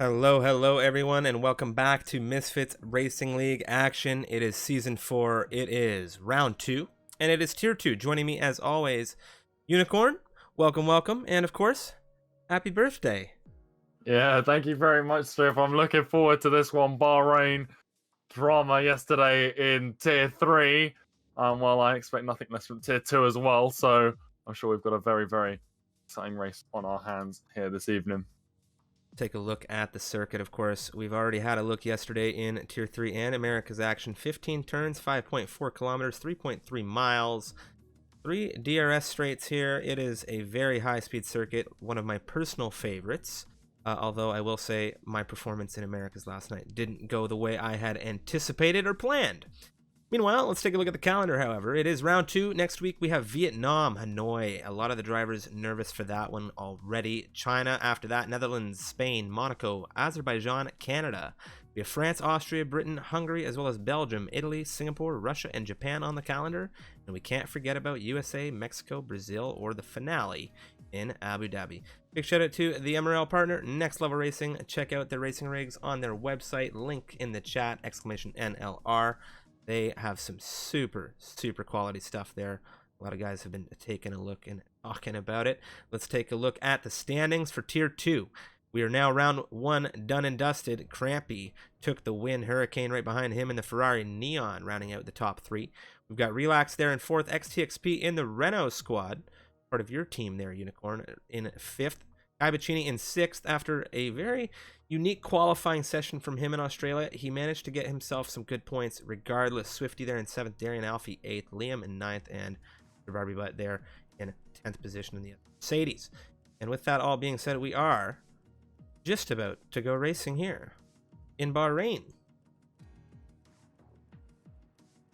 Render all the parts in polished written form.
Hello everyone, and welcome back to Misfits Racing League action. It is Season 4, it is Round 2, and it is Tier 2. Joining me as always, Unicorn, welcome, and of course, happy birthday. Yeah, thank you very much, Striff. I'm looking forward to this one. Bahrain drama yesterday in Tier 3. Well, I expect nothing less from Tier 2 as well, so I'm sure we've got a very, very exciting race on our hands here this evening. Take a look at the circuit, of course. We've already had a look yesterday in Tier 3 and America's action. 15 turns, 5.4 kilometers, 3.3 miles. 3 DRS straights here. It is a very high-speed circuit, one of my personal favorites. Although I will say my performance in America's last night didn't go the way I had anticipated or planned. Meanwhile, let's take a look at the calendar, however. It is round 2. Next week we have Vietnam, Hanoi. A lot of the drivers nervous for that one already. China after that, Netherlands, Spain, Monaco, Azerbaijan, Canada. We have France, Austria, Britain, Hungary, as well as Belgium, Italy, Singapore, Russia, and Japan on the calendar. And we can't forget about USA, Mexico, Brazil, or the finale in Abu Dhabi. Big shout out to the MRL partner, Next Level Racing. Check out their racing rigs on their website. Link in the chat, !NLR. They have some super quality stuff there. A lot of guys have been taking a look and talking about it. Let's take a look at the standings for Tier 2. We are now round 1 done and dusted. Crampy took the win. Hurricane right behind him in the Ferrari. Neon rounding out the top 3. We've got Relax there in 4th. XTXP in the Renault squad. Part of your team there, Unicorn, in 5th. Guy Bacchini in 6th after a very unique qualifying session from him in Australia. He managed to get himself some good points regardless. Swifty there in 7th, Darian Alfie 8th, Liam in 9th, and Barbie Butt there in 10th position in the Mercedes. And with that all being said, we are just about to go racing here in Bahrain.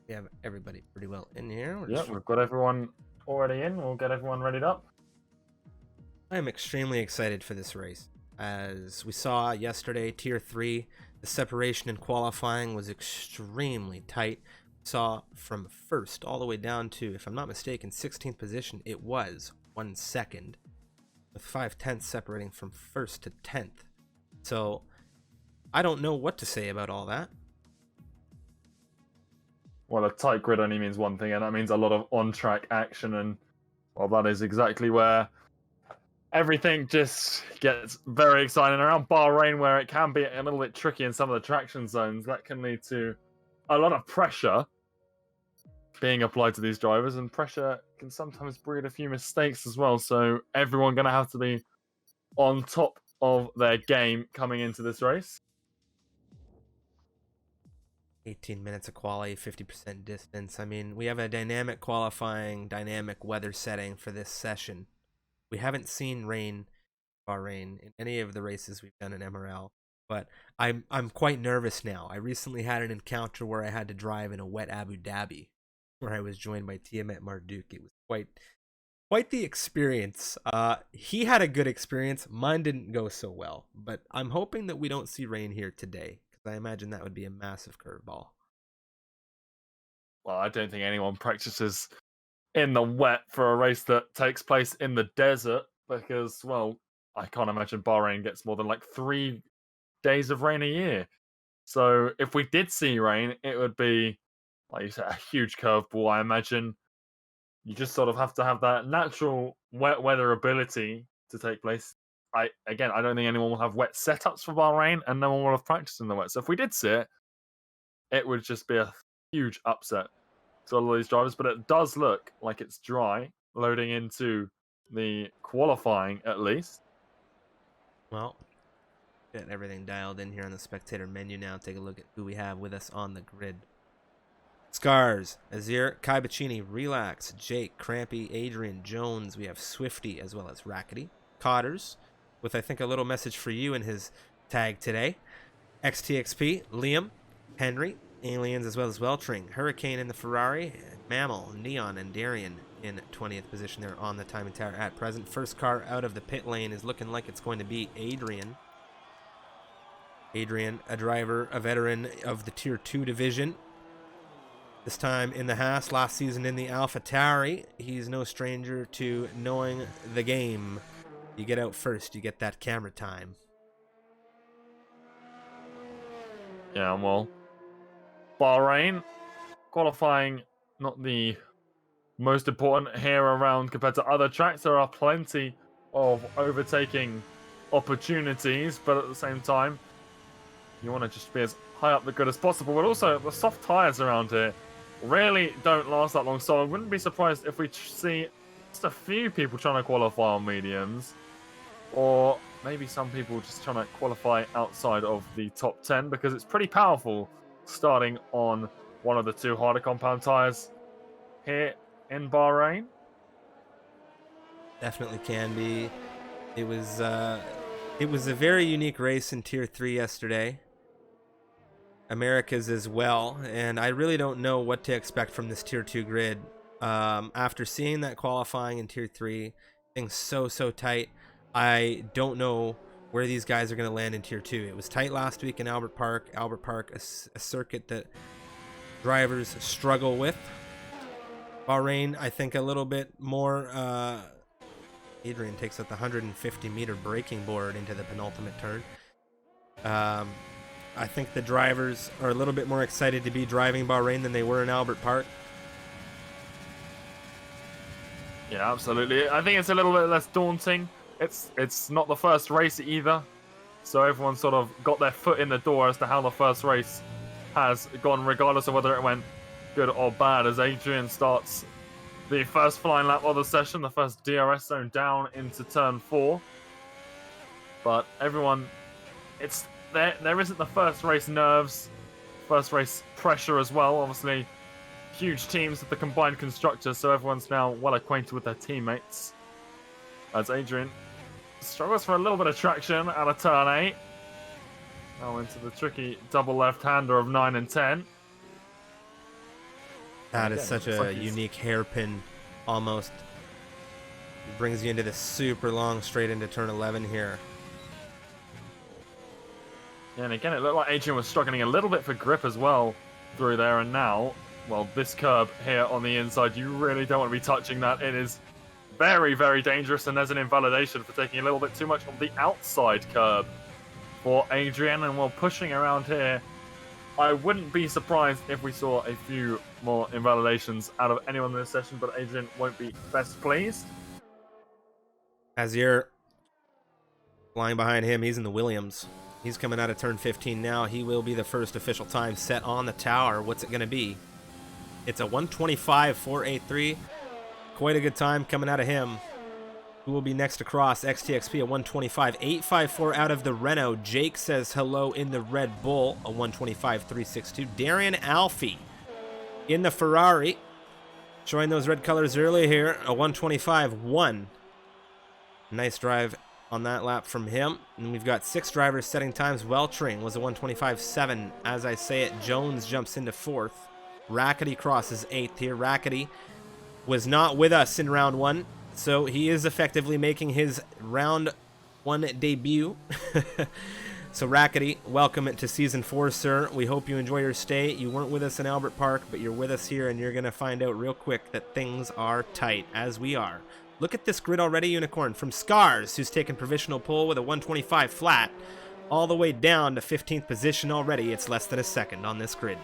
We have everybody pretty well in here. We've got everyone already in. We'll get everyone readied up. I am extremely excited for this race. As we saw yesterday, Tier 3, the separation in qualifying was extremely tight. We saw from 1st all the way down to, if I'm not mistaken, 16th position, it was 1 second, with 5/10 separating from 1st to 10th. So I don't know what to say about all that. Well, a tight grid only means one thing, and that means a lot of on-track action, and well, that is exactly where everything just gets very exciting. Around Bahrain, where it can be a little bit tricky in some of the traction zones, that can lead to a lot of pressure being applied to these drivers, and pressure can sometimes breed a few mistakes as well. So everyone going to have to be on top of their game coming into this race. 18 minutes of quality, 50% distance. I mean, we have a dynamic qualifying, dynamic weather setting for this session. We haven't seen rain, Bahrain, in any of the races we've done in MRL, but I'm quite nervous now. I recently had an encounter where I had to drive in a wet Abu Dhabi, where I was joined by Tiamat Marduk. It was quite the experience. He had a good experience. Mine didn't go so well, but I'm hoping that we don't see rain here today, because I imagine that would be a massive curveball. Well, I don't think anyone practices in the wet for a race that takes place in the desert, because, well, I can't imagine Bahrain gets more than like 3 days of rain a year. So if we did see rain, it would be, like you said, a huge curveball. I imagine you just sort of have to have that natural wet weather ability to take place. I don't think anyone will have wet setups for Bahrain, and no one will have practiced in the wet. So if we did see it, it would just be a huge upset to all of these drivers. But it does look like it's dry loading into the qualifying, at least. Well, get everything dialed in here on the spectator menu now. Take a look at who we have with us on the grid. Scars, Azir, Kai Bacchini, Relax, Jake, Crampy, Adrian, Jones. We have Swifty as well as Rackety. Cotters, with I think a little message for you in his tag today. XTXP, Liam, Henry, Aliens as well as Weltring, Hurricane in the Ferrari, Mammal, Neon, and Darian in 20th position there on the timing tower at present. First car out of the pit lane is looking like it's going to be Adrian. Adrian, a driver, a veteran of the Tier 2 division. This time in the Haas, last season in the AlphaTauri. He's no stranger to knowing the game. You get out first, you get that camera time. Yeah, well, Bahrain qualifying not the most important here around compared to other tracks. There are plenty of overtaking opportunities, but at the same time, you want to just be as high up the grid as possible. But also, the soft tyres around here really don't last that long, so I wouldn't be surprised if we see just a few people trying to qualify on mediums, or maybe some people just trying to qualify outside of the top 10, because it's pretty powerful starting on one of the two harder compound tyres here in Bahrain. Definitely can be. It was a very unique race in Tier 3 yesterday. America's as well, and I really don't know what to expect from this Tier 2 grid. After seeing that qualifying in Tier 3, things so tight, I don't know where these guys are going to land in Tier 2. It was tight last week in Albert Park. Albert Park, a circuit that drivers struggle with. Bahrain, I think a little bit more. Adrian takes out the 150-meter braking board into the penultimate turn. I think the drivers are a little bit more excited to be driving Bahrain than they were in Albert Park. Yeah, absolutely. I think it's a little bit less daunting. It's not the first race either, so everyone sort of got their foot in the door as to how the first race has gone, regardless of whether it went good or bad, as Adrian starts the first flying lap of the session, the first DRS zone down into turn 4. But everyone, there isn't the first race nerves, first race pressure as well. Obviously, huge teams with the combined constructors, so everyone's now well acquainted with their teammates. As Adrian struggles for a little bit of traction out of turn 8. Now into the tricky double left-hander of 9 and 10. That is such a unique hairpin, almost. It brings you into this super long straight into turn 11 here. Yeah, and again, it looked like Adrian was struggling a little bit for grip as well through there, and now, well, this curb here on the inside, you really don't want to be touching that. It is very dangerous, and there's an invalidation for taking a little bit too much of the outside curb for Adrian. And while pushing around here, I wouldn't be surprised if we saw a few more invalidations out of anyone in this session, but Adrian won't be best pleased. As you're flying behind him, he's in the Williams. He's coming out of turn 15 now. He will be the first official time set on the tower. What's it going to be? It's a 125.483. Quite a good time coming out of him. Who will be next across? XTXP, a 125.854 out of the Renault. Jake says hello in the Red Bull, a 125.362. Darian Alfie in the Ferrari, showing those red colors earlier here, a 125.1. Nice drive on that lap from him. And we've got 6 drivers setting times. Weltering was a 125.7. As I say it, Jones jumps into 4th. Rackety crosses 8th here. Rackety was not with us in round 1. So he is effectively making his round 1 debut. So Rackety, welcome to Season 4, sir. We hope you enjoy your stay. You weren't with us in Albert Park, but you're with us here, and you're going to find out real quick that things are tight, as we are. Look at this grid already, Unicorn. From Scars, who's taken provisional pole with a 125 flat, all the way down to 15th position already. It's less than a second on this grid.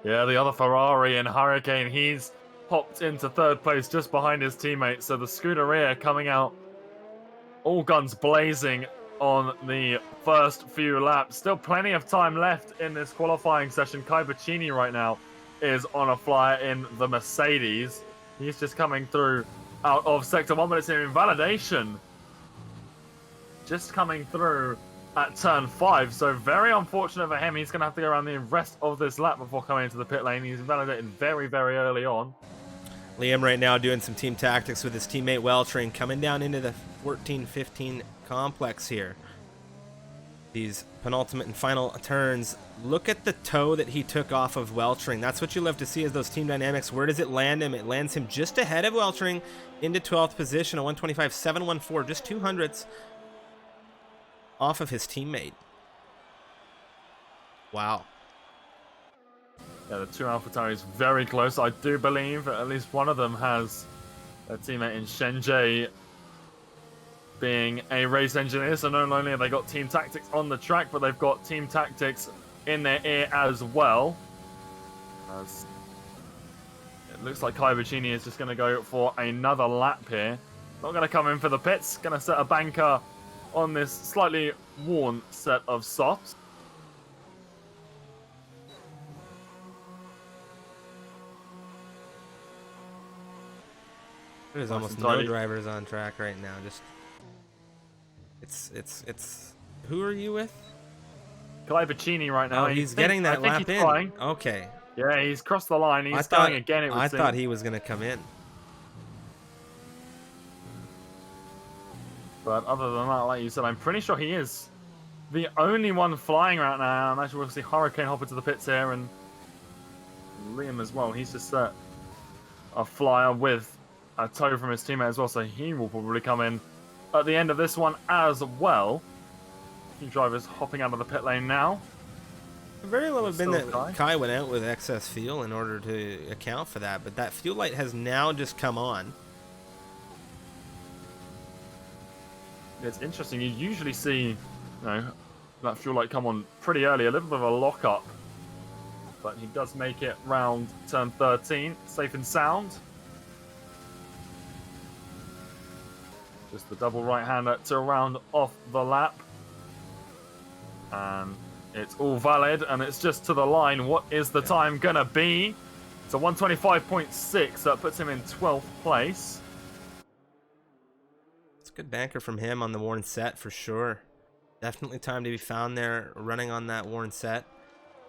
Yeah, the other Ferrari in Hurricane, he's popped into 3rd place just behind his teammate. So the Scuderia coming out all guns blazing on the first few laps. Still plenty of time left in this qualifying session. Kai Bacchini right now is on a flyer in the Mercedes. He's just coming through out of Sector 1, but it's an invalidation just coming through at turn 5. So very unfortunate for him. He's going to have to go around the rest of this lap before coming into the pit lane. He's invalidated very early on. Liam right now doing some team tactics with his teammate Weltering, coming down into the 14-15 complex here. These penultimate and final turns. Look at the toe that he took off of Weltering. That's what you love to see, is those team dynamics. Where does it land him? It lands him just ahead of Weltering into 12th position, a 125.714, just 200ths off of his teammate. Wow. Yeah, the two AlphaTauris very close. I do believe at least one of them has a teammate in Shenjie being a race engineer. So not only have they got team tactics on the track, but they've got team tactics in their ear as well. As it looks like Kai Vicini is just going to go for another lap here. Not going to come in for the pits. Going to set a banker on this slightly worn set of softs. There's almost no drivers on track right now. Just it's. Who are you with? Kai Vicini right now. Oh, he's getting that lap in. Flying. Okay. Yeah, he's crossed the line. He's going again. I thought he was gonna come in. But other than that, like you said, I'm pretty sure he is the only one flying right now. And actually, we'll see Hurricane hop into the pits here, and Liam as well. He's just a flyer with a tow from his teammate as well, so he will probably come in at the end of this one as well. Few drivers hopping out of the pit lane now. It very well have been that Kai went out with excess fuel in order to account for that, but that fuel light has now just come on. It's interesting. You usually see, that fuel light come on pretty early, a little bit of a lock-up. But he does make it round turn 13, safe and sound. Just the double right-hander to round off the lap. And it's all valid, and it's just to the line. What is the time going to be? It's a 125.6. That puts him in 12th place. Good banker from him on the worn set for sure. Definitely time to be found there running on that worn set.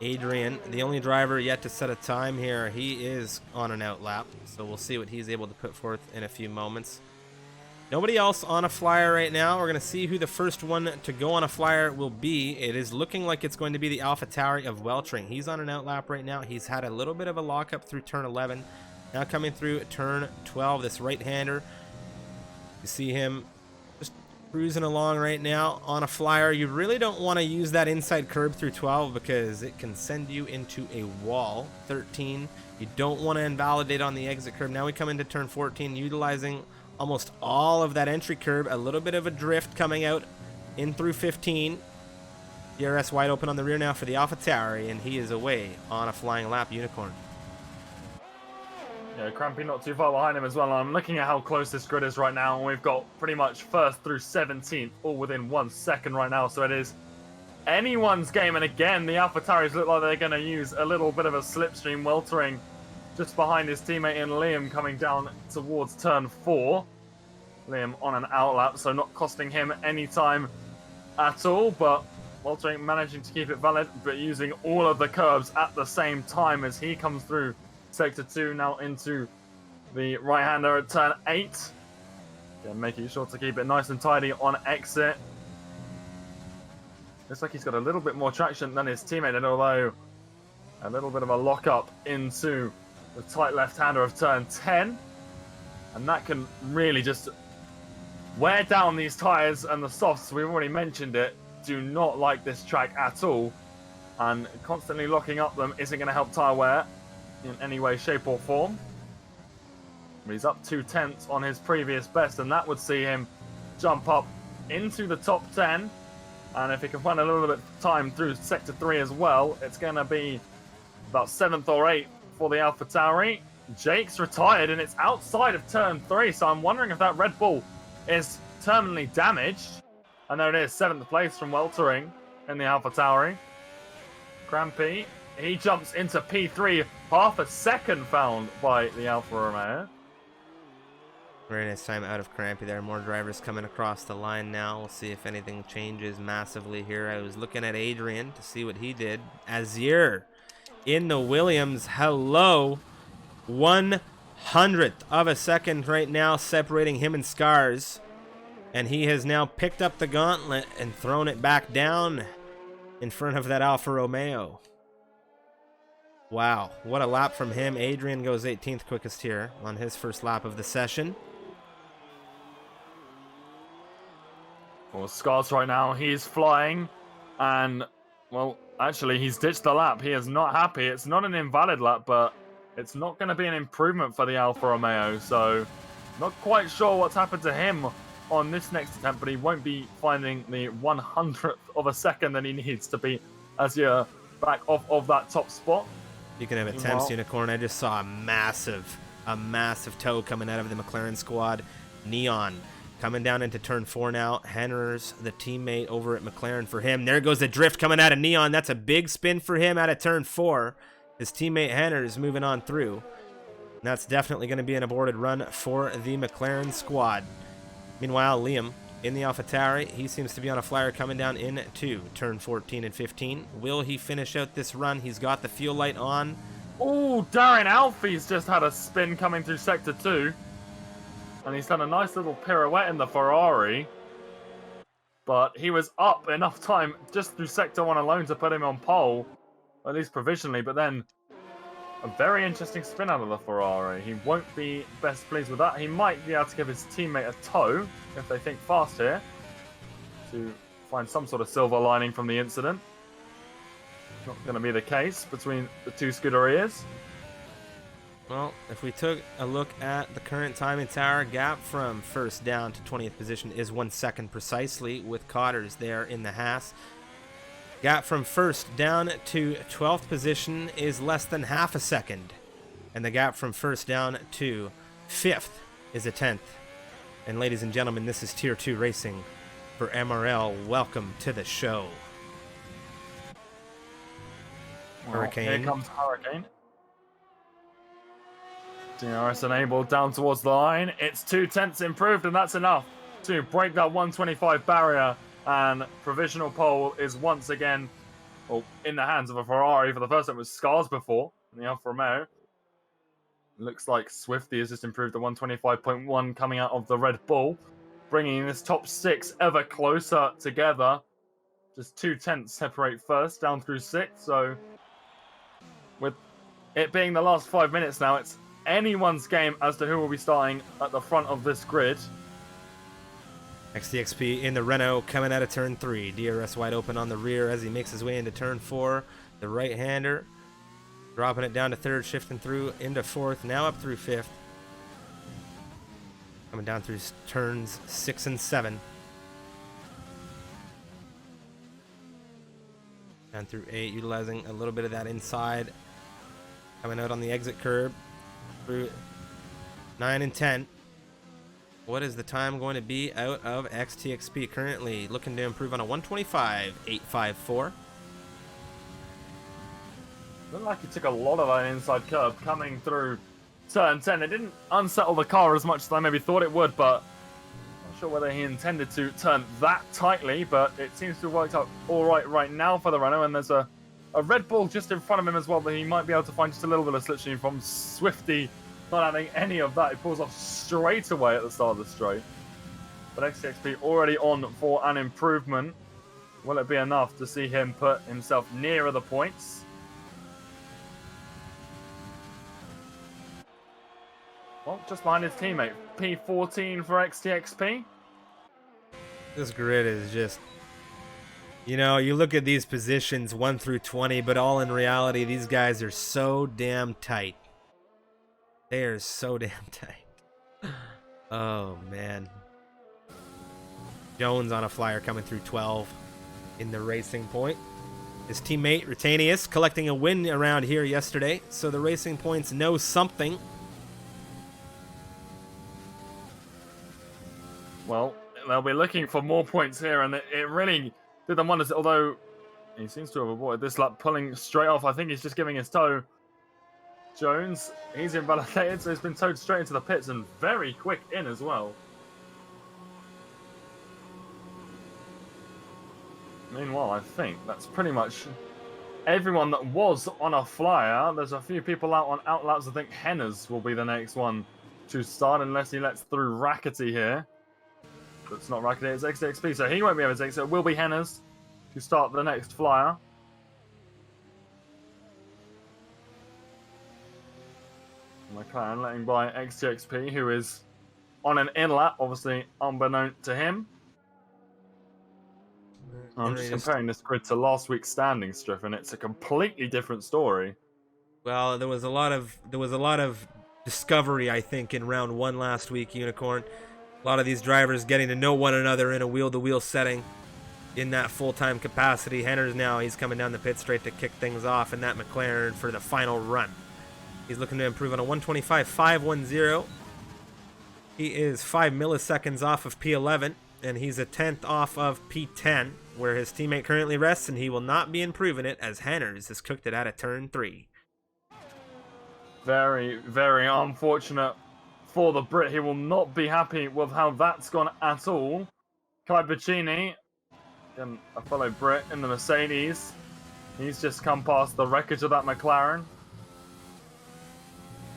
Adrian, the only driver yet to set a time here, he is on an out lap, so we'll see what he's able to put forth in a few moments. Nobody else on a flyer right now. We're going to see who the first one to go on a flyer will be. It is looking like it's going to be the AlphaTauri of Weltering. He's on an out lap right now. He's had a little bit of a lockup through turn 11. Now coming through turn 12, this right-hander. You see him just cruising along right now on a flyer. You really don't want to use that inside curb through 12 because it can send you into a wall. 13, you don't want to invalidate on the exit curb. Now we come into turn 14, utilizing almost all of that entry curb. A little bit of a drift coming out in through 15. DRS wide open on the rear now for the AlphaTauri, and he is away on a flying lap unicorn. Yeah, Crampy not too far behind him as well. I'm looking at how close this grid is right now, and we've got pretty much first through 17th all within 1 second right now, so it is anyone's game. And again, the AlphaTauris look like they're going to use a little bit of a slipstream. Weltering just behind his teammate in Liam coming down towards turn 4. Liam on an outlap, so not costing him any time at all, but Weltering managing to keep it valid, but using all of the curbs at the same time as he comes through Sector 2, now into the right-hander at turn 8. Again, making sure to keep it nice and tidy on exit. Looks like he's got a little bit more traction than his teammate, and although a little bit of a lock-up into the tight left-hander of turn 10. And that can really just wear down these tyres, and the softs, we've already mentioned it, do not like this track at all. And constantly locking up them isn't going to help tyre wear in any way, shape or form. He's up 2/10 on his previous best, and that would see him jump up into the top 10. And if he can find a little bit of time through Sector 3 as well, it's going to be about 7th or 8th for the AlphaTauri. Jake's retired, and it's outside of turn 3, so I'm wondering if that Red Bull is terminally damaged. And there it is, 7th place from Weltering in the AlphaTauri. Crampy, he jumps into P3, half a second found by the Alfa Romeo. Very nice time out of Crampy there. More drivers coming across the line now. We'll see if anything changes massively here. I was looking at Adrian to see what he did. Azir in the Williams. Hello. 100th of a second right now separating him and Scars. And he has now picked up the gauntlet and thrown it back down in front of that Alfa Romeo. Wow, what a lap from him. Adrian goes 18th quickest here on his first lap of the session. Well, Scars right now, he's flying, and, well, actually, he's ditched the lap. He is not happy. It's not an invalid lap, but it's not going to be an improvement for the Alfa Romeo, so not quite sure what's happened to him on this next attempt, but he won't be finding the 100th of a second that he needs to beat Azir back off of that top spot. Speaking of attempts, Unicorn, I just saw a massive tow coming out of the McLaren squad. Neon coming down into turn 4 now. Henner's the teammate over at McLaren for him. There goes the drift coming out of Neon. That's a big spin for him out of turn 4. His teammate Henner's moving on through. And that's definitely going to be an aborted run for the McLaren squad. Meanwhile, Liam in the AlphaTauri, he seems to be on a flyer coming down into turn 14 and 15. Will he finish out this run? He's got the fuel light on. Oh, Darren Alfie's just had a spin coming through Sector 2. And he's done a nice little pirouette in the Ferrari. But he was up enough time just through Sector 1 alone to put him on pole. At least provisionally, but then a very interesting spin out of the Ferrari. He won't be best pleased with that. He might be able to give his teammate a tow if they think fast here to find some sort of silver lining from the incident. Not going to be the case between the two Scuderias. Well, if we took a look at the current time in tower, gap from first down to 20th position is 1 second precisely, with Cotters there in the Haas. Gap from first down to 12th position is less than half a second. And the gap from first down to 5th is a 10th. And ladies and gentlemen, this is Tier 2 Racing for MRL. Welcome to the show. Well, Hurricane. Here comes Hurricane. DRS enabled down towards the line. It's 2/10 improved, and that's enough to break that 125 barrier. And provisional pole is once again in the hands of a Ferrari. For the first time, it was Scars before in the Alfa Romeo. Looks like Swifty has just improved the 125.1 coming out of the Red Bull, bringing this top 6 ever closer together. Just 2/10 separate first down through 6th. So with it being the last 5 minutes now, it's anyone's game as to who will be starting at the front of this grid. XTXP in the Renault coming out of turn 3. DRS wide open on the rear as he makes his way into turn 4. The right-hander dropping it down to 3rd, shifting through into 4th, now up through 5th. Coming down through turns 6 and 7. Down through 8, utilizing a little bit of that inside. Coming out on the exit curb through 9 and 10. What is the time going to be out of XTXP? Currently looking to improve on a 125.854. Looked like he took a lot of that inside curb coming through turn 10. It didn't unsettle the car as much as I maybe thought it would, but I'm not sure whether he intended to turn that tightly, but it seems to have worked out all right now for the Renault, and there's a Red Bull just in front of him as well that he might be able to find just a little bit of slipstream from. Swifty not having any of that. He pulls off straight away at the start of the straight. But XTXP already on for an improvement. Will it be enough to see him put himself nearer the points? Well, just behind his teammate. P14 for XTXP. This grid is just... You know, you look at these positions 1 through 20, but all in reality, these guys are so damn tight. They are so damn tight. Oh, man. Jones on a flyer coming through 12 in the Racing Point. His teammate, Retanius, collecting a win around here yesterday, so the Racing Points know something. Well, they'll be looking for more points here, and it really did them wonders, although he seems to have avoided this lap, pulling straight off. I think he's just giving his toe. Jones, he's invalidated, so he's been towed straight into the pits and very quick in as well. Meanwhile, I think that's pretty much everyone that was on a flyer. There's a few people out on outlaps. I think Henner's will be the next one to start, unless he lets through Rackety here. But it's not Rackety, it's XXP, so he won't be able to take, so it will be Henner's to start the next flyer. McLaren letting by XTXP, who is on an in-lap, obviously unbeknown to him. I'm just comparing this grid to last week's standings, Striff, and it's a completely different story. Well, there was a lot of discovery, I think, in round 1 last week, Unicorn. A lot of these drivers getting to know one another in a wheel-to-wheel setting. in that full-time capacity. Henner's now, he's coming down the pit straight to kick things off in that McLaren for the final run. He's looking to improve on a 125.510. He is 5 milliseconds off of P11, and he's a 10th off of P10, where his teammate currently rests, and he will not be improving it as Henners has cooked it out of turn 3. Very, very unfortunate for the Brit. He will not be happy with how that's gone at all. Kai Bacchini, and a fellow Brit in the Mercedes, he's just come past the wreckage of that McLaren.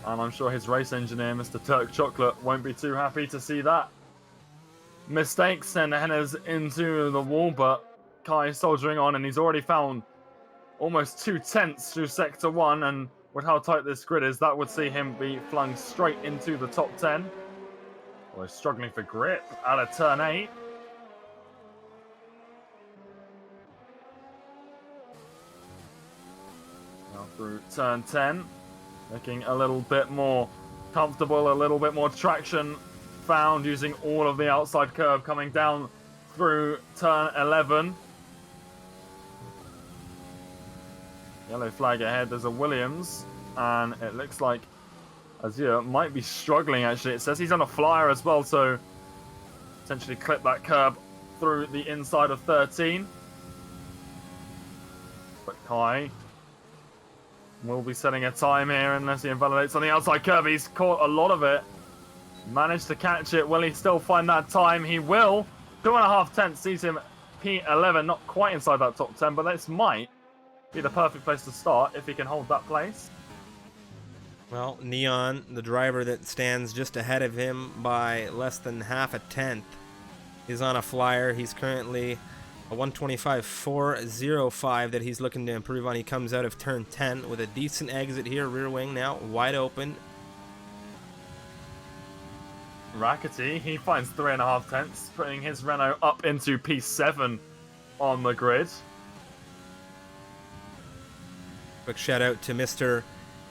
And I'm sure his race engineer, Mr. Turk Chocolate, won't be too happy to see that. Mistakes send Henners into the wall, but Kai is soldiering on, and he's already found almost 2/10 through Sector 1, and with how tight this grid is, that would see him be flung straight into the top 10. Well, he's struggling for grip out of turn 8. Now through turn 10. Looking a little bit more comfortable, a little bit more traction found using all of the outside curve coming down through turn 11. Yellow flag ahead, there's a Williams, and it looks like Azure might be struggling actually. It says he's on a flyer as well, so potentially clip that curb through the inside of 13. But Kai will be setting a time here unless he invalidates on the outside curve. He's caught a lot of it. Managed to catch it. Will he still find that time? He will. 2.5 tenths sees him P11, not quite inside that top 10, but this might be the perfect place to start if he can hold that place. Well, Neon, the driver that stands just ahead of him by less than half a tenth, is on a flyer. He's currently a 125.405 that he's looking to improve on. He comes out of turn 10 with a decent exit here. Rear wing now wide open. Rackety, he finds 3.5 tenths, putting his Renault up into P7 on the grid. Quick shout out to Mr.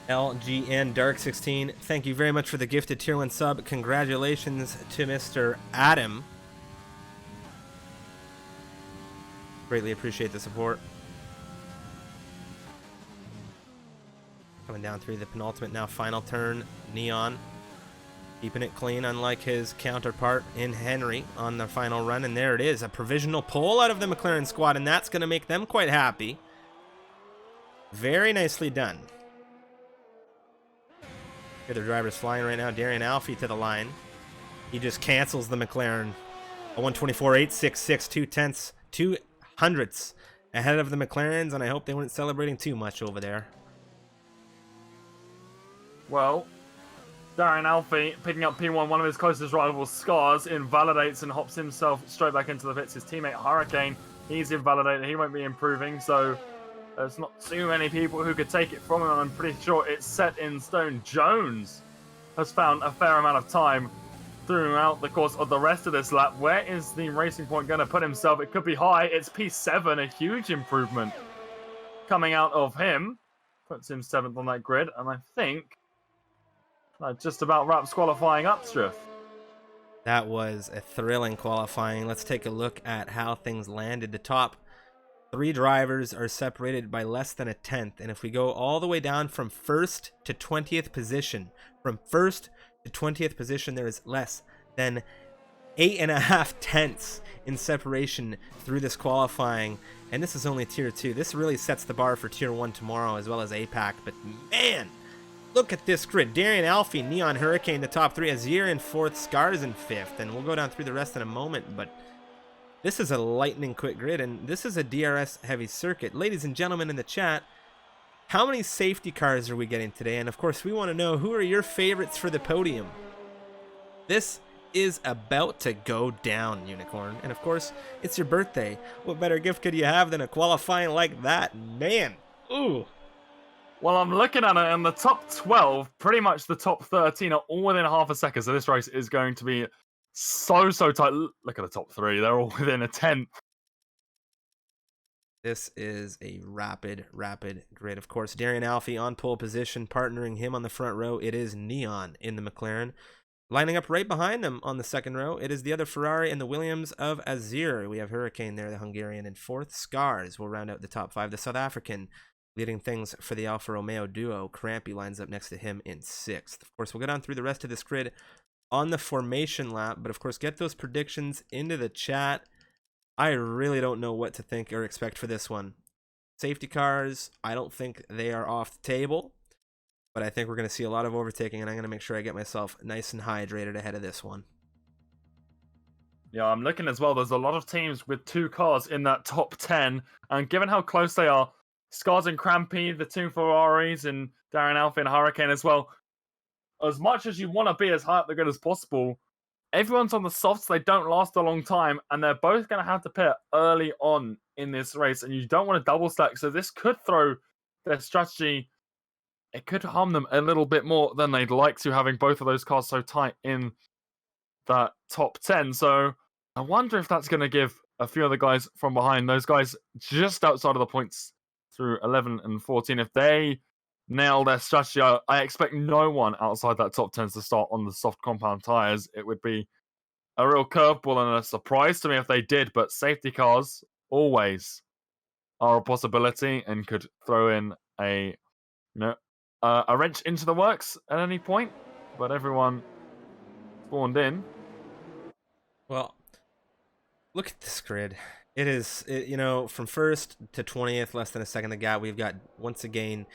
LGN Dark 16. Thank you very much for the gifted tier 1 sub. Congratulations to Mr. Adam. Greatly appreciate the support. Coming down through the penultimate, now final turn. Neon keeping it clean, unlike his counterpart in Henry on the final run. And there it is, a provisional pole out of the McLaren squad, and that's going to make them quite happy. Very nicely done. Here the driver's flying right now. Darian Alfie to the line. He just cancels the McLaren. A 124.866, 2/10, 2/100 ahead of the McLarens, and I hope they weren't celebrating too much over there. Well, Darian Alfie picking up P1, one of his closest rivals, Scars, invalidates and hops himself straight back into the pits. His teammate Hurricane, he's invalidated. He won't be improving, so there's not too many people who could take it from him. I'm pretty sure it's set in stone. Jones has found a fair amount of time throughout the course of the rest of this lap. Where is the Racing Point going to put himself? It could be high. It's P7, a huge improvement coming out of him. Puts him 7th on that grid, and I think that just about wraps qualifying up, Striff. That was a thrilling qualifying. Let's take a look at how things landed. The top 3 drivers are separated by less than a tenth, and if we go all the way down from 1st to 20th position, from 1st to 20th position, there is less than 8.5 tenths in separation through this qualifying, and this is only tier 2. This really sets the bar for tier 1 tomorrow as well as APAC, but man, look at this grid. Darian Alfie, Neon Hurricane, the top 3, Azir in 4th, Scars in 5th, and we'll go down through the rest in a moment, but this is a lightning quick grid, and this is a DRS heavy circuit. Ladies and gentlemen in the chat, how many safety cars are we getting today? And of course, we want to know, who are your favorites for the podium? This is about to go down, Unicorn. And of course, it's your birthday. What better gift could you have than a qualifying like that? Man, ooh. Well, I'm looking at it, and the top 12, pretty much the top 13 are all within half a second. So this race is going to be so tight. Look at the top 3. They're all within a tenth. This is a rapid grid. Of course, Darian Alfie on pole position, partnering him on the front row. It is Neon in the McLaren. Lining up right behind them on the second row, it is the other Ferrari and the Williams of Azir. We have Hurricane there, the Hungarian, in fourth. Scars will round out the top five. The South African leading things for the Alfa Romeo duo. Crampy lines up next to him in sixth. Of course, we'll go down through the rest of this grid on the formation lap, but of course, get those predictions into the chat. I really don't know what to think or expect for this one. Safety cars, I don't think they are off the table. But I think we're going to see a lot of overtaking, and I'm going to make sure I get myself nice and hydrated ahead of this one. Yeah, I'm looking as well. There's a lot of teams with 2 cars in that top 10. And given how close they are, Scars and Crampy, the 2 Ferraris, and Darren Alfie and Hurricane as well, as much as you want to be as high up the grid as possible, everyone's on the softs. They don't last a long time, and they're both going to have to pit early on in this race, and you don't want to double stack. So this could throw their strategy. It could harm them a little bit more than they'd like to, having both of those cars so tight in that top 10. So I wonder if that's going to give a few of the guys from behind, those guys just outside of the points through 11 and 14, if they nail their strategy, I expect no one outside that top 10 to start on the soft compound tyres. It would be a real curveball and a surprise to me if they did, but safety cars always are a possibility and could throw in a wrench into the works at any point, but everyone spawned in. Well, look at this grid. It is, from first to 20th, less than a second the gap. We've got, once again,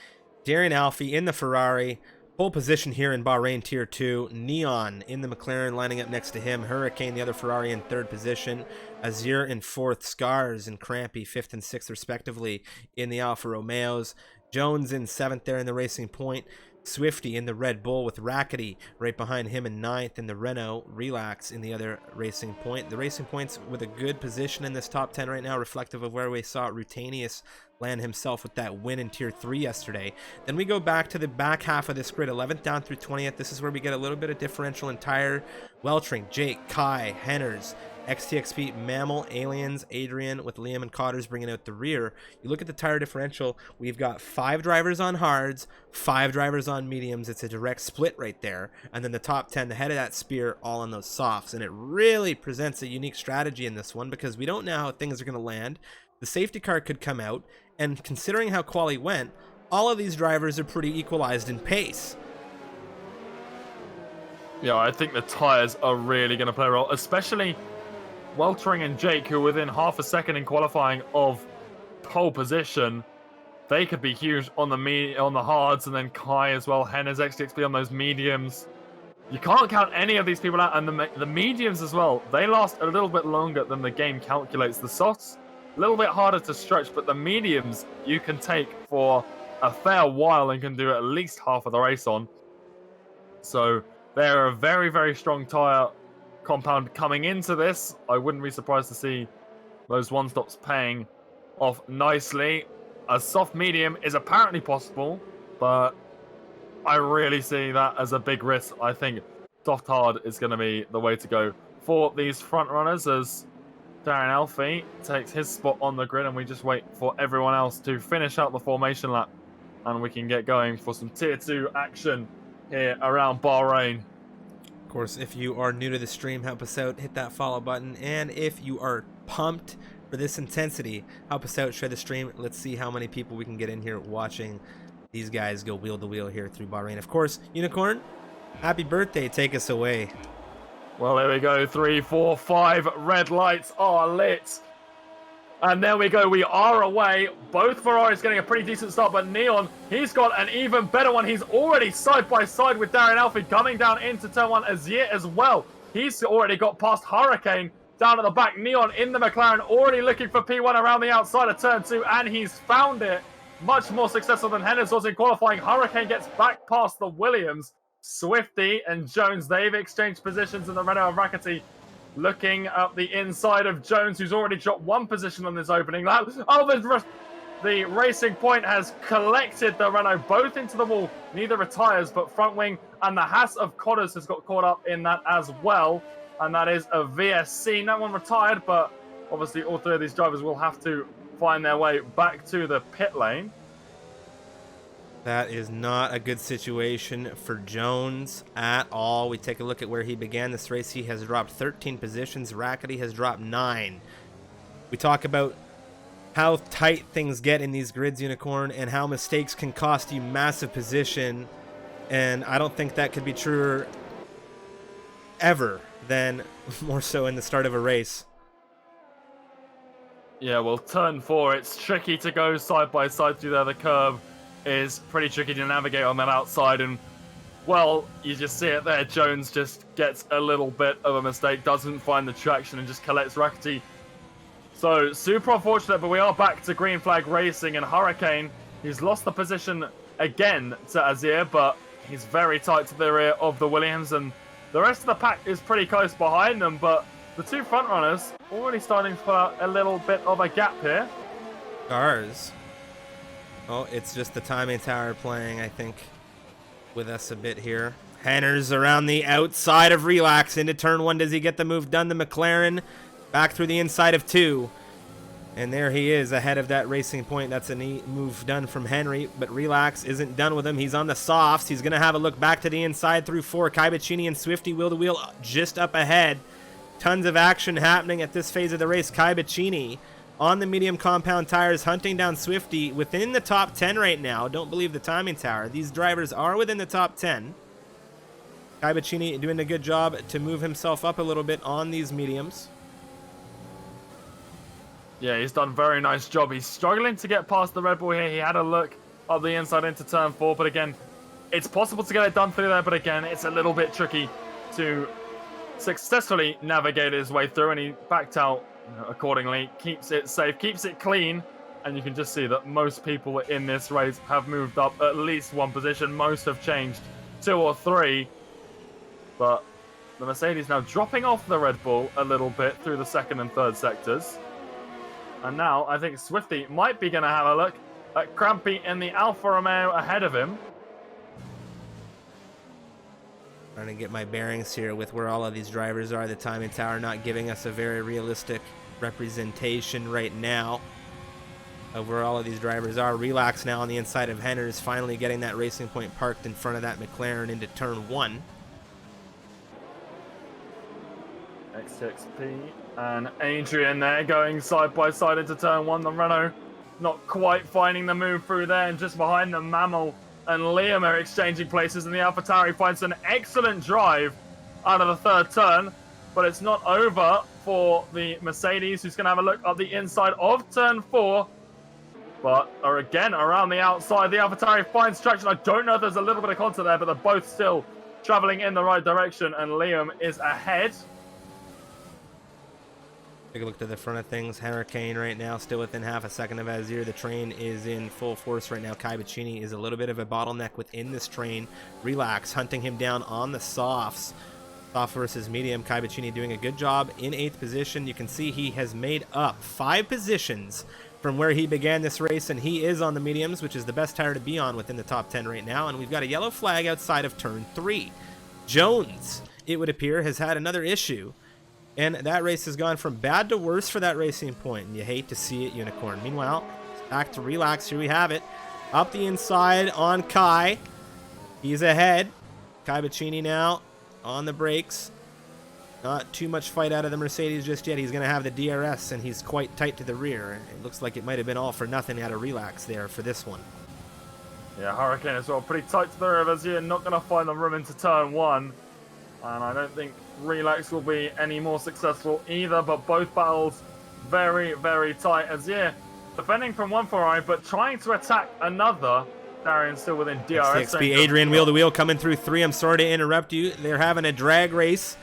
Darren Alfie in the Ferrari, pole position here in Bahrain Tier 2. Neon in the McLaren lining up next to him. Hurricane, the other Ferrari, in third position. Azir in fourth. Scars and Crampy, fifth and sixth, respectively, in the Alfa Romeos. Jones in seventh there in the Racing Point. Swifty in the Red Bull with Rackety right behind him in ninth, in the Renault. Relax in the other Racing Point. The Racing Point's with a good position in this top 10 right now, reflective of where we saw Rutanius land himself with that win in Tier 3 yesterday. Then we go back to the back half of this grid, 11th down through 20th. This is where we get a little bit of differential in tire. Weltring, Jake, Kai, Henners, XTXP, Mammal, Aliens, Adrian with Liam and Cotters bringing out the rear. You look at the tire differential, we've got 5 drivers on hards, 5 drivers on mediums. It's a direct split right there. And then the top 10, the head of that spear, all on those softs. And it really presents a unique strategy in this one because we don't know how things are going to land. The safety car could come out, and considering how quali went, all of these drivers are pretty equalized in pace. Yeah, I think the tires are really going to play a role, especially Weltering and Jake, who are within half a second in qualifying of pole position. They could be huge on the hards, and then Kai as well. Henna's XTXP on those mediums. You can't count any of these people out, and the mediums as well. They last a little bit longer than the game calculates. The softs, a little bit harder to stretch, but the mediums you can take for a fair while and can do at least half of the race on. So they're a very, very strong tyre compound coming into this. I wouldn't be surprised to see those one-stops paying off nicely. A soft medium is apparently possible, but I really see that as a big risk. I think soft hard is going to be the way to go for these front runners, as Darren Alfie takes his spot on the grid, and we just wait for everyone else to finish out the formation lap, and we can get going for some Tier 2 action here around Bahrain. Of course, if you are new to the stream, help us out, hit that follow button. And if you are pumped for this intensity, help us out, share the stream. Let's see how many people we can get in here watching these guys go wheel to wheel here through Bahrain. Of course, Unicorn, happy birthday. Take us away. Well, there we go. 3, 4, 5 red lights are lit. And there we go. We are away. Both Ferraris getting a pretty decent start, but Neon, he's got an even better one. He's already side by side with Darren Alfie coming down into turn 1. Azir as well. He's already got past Hurricane down at the back. Neon in the McLaren, already looking for P1 around the outside of turn 2, and he's found it. Much more successful than Hennes was in qualifying. Hurricane gets back past the Williams. Swifty and Jones, they've exchanged positions in the Renault of Rackety. Looking up the inside of Jones, who's already dropped 1 position on this opening lap. Oh, the Racing Point has collected the Renault both into the wall. Neither retires, but front wing and the Haas of Cotters has got caught up in that as well. And that is a VSC. No one retired, but obviously all 3 of these drivers will have to find their way back to the pit lane. That is not a good situation for Jones at all. We take a look at where he began this race. He has dropped 13 positions. Rackety has dropped 9. We talk about how tight things get in these grids, Unicorn, and how mistakes can cost you massive position. And I don't think that could be truer ever than more so in the start of a race. Yeah, well, turn 4, it's tricky to go side by side through there. The curb is pretty tricky to navigate on that outside, and, well, you just see it there. Jones just gets a little bit of a mistake, doesn't find the traction, and just collects Rackety. So, super unfortunate, but we are back to green flag racing, and Hurricane, he's lost the position again to Azir, but he's very tight to the rear of the Williams, and the rest of the pack is pretty close behind them, but the two front runners already starting to put out a little bit of a gap here. Cars. Oh, it's just the timing tower playing, I think, with us a bit here. Henner's around the outside of Relax into turn 1. Does he get the move done? The McLaren back through the inside of 2. And there he is ahead of that racing point. That's a neat move done from Henry, but Relax isn't done with him. He's on the softs. He's going to have a look back to the inside through 4. Kaibaccini and Swifty wheel to wheel just up ahead. Tons of action happening at this phase of the race. Kaibaccini on the medium compound tires, hunting down Swifty within the top 10 right now. Don't believe the timing tower. These drivers are within the top 10. Kaibaccini doing a good job to move himself up a little bit on these mediums. Yeah, he's done a very nice job. He's struggling to get past the Red Bull here. He had a look up the inside into turn 4, but again, it's possible to get it done through there, but again, it's a little bit tricky to successfully navigate his way through, and he backed out accordingly. Keeps it safe, keeps it clean, and you can just see that most people in this race have moved up at least 1 position. Most have changed 2 or 3, but the Mercedes now dropping off the Red Bull a little bit through the 2nd and 3rd sectors. And now I think Swifty might be going to have a look at Crampy in the Alfa Romeo ahead of him. Trying to get my bearings here with where all of these drivers are. The timing tower not giving us a very realistic representation right now of where all of these drivers are. Relax now on the inside of Henner's, finally getting that racing point parked in front of that McLaren into turn 1. XXP and Adrian there going side by side into turn 1. The Renault not quite finding the move through there, and just behind them, Mammal and Liam are exchanging places, and the AlphaTauri finds an excellent drive out of the 3rd turn, but it's not over for the Mercedes, who's going to have a look at the inside of turn 4, but are again around the outside. The AlphaTauri finds traction. I don't know if there's a little bit of contact there, but they're both still traveling in the right direction, and Liam is ahead. Take a look to the front of things. Hurricane right now still within half a second of Azir. The train is in full force right now. Kaibaccini is a little bit of a bottleneck within this train. Relax hunting him down on the softs. Soft versus medium. Kaibaccini doing a good job in 8th position. You can see he has made up 5 positions from where he began this race, and he is on the mediums, which is the best tire to be on within the top 10 right now. And we've got a yellow flag outside of turn 3. Jones, it would appear, has had another issue. And that race has gone from bad to worse for that racing point, and you hate to see it, Unicorn. Meanwhile, back to Relax. Here we have it. Up the inside on Kai. He's ahead. Kaibaccini now on the brakes. Not too much fight out of the Mercedes just yet. He's going to have the DRS, and he's quite tight to the rear. It looks like it might have been all for nothing out of Relax there for this one. Yeah, Hurricane as well. Pretty tight to the rear of Azir. Not going to find the room into turn 1. And I don't think Relax will be any more successful either, but both battles very, very tight. Azir defending from one Ferrari, but trying to attack another. Darian still within DRS. XXP, Adrian wheel to wheel coming through 3. I'm sorry to interrupt you. They're having a drag race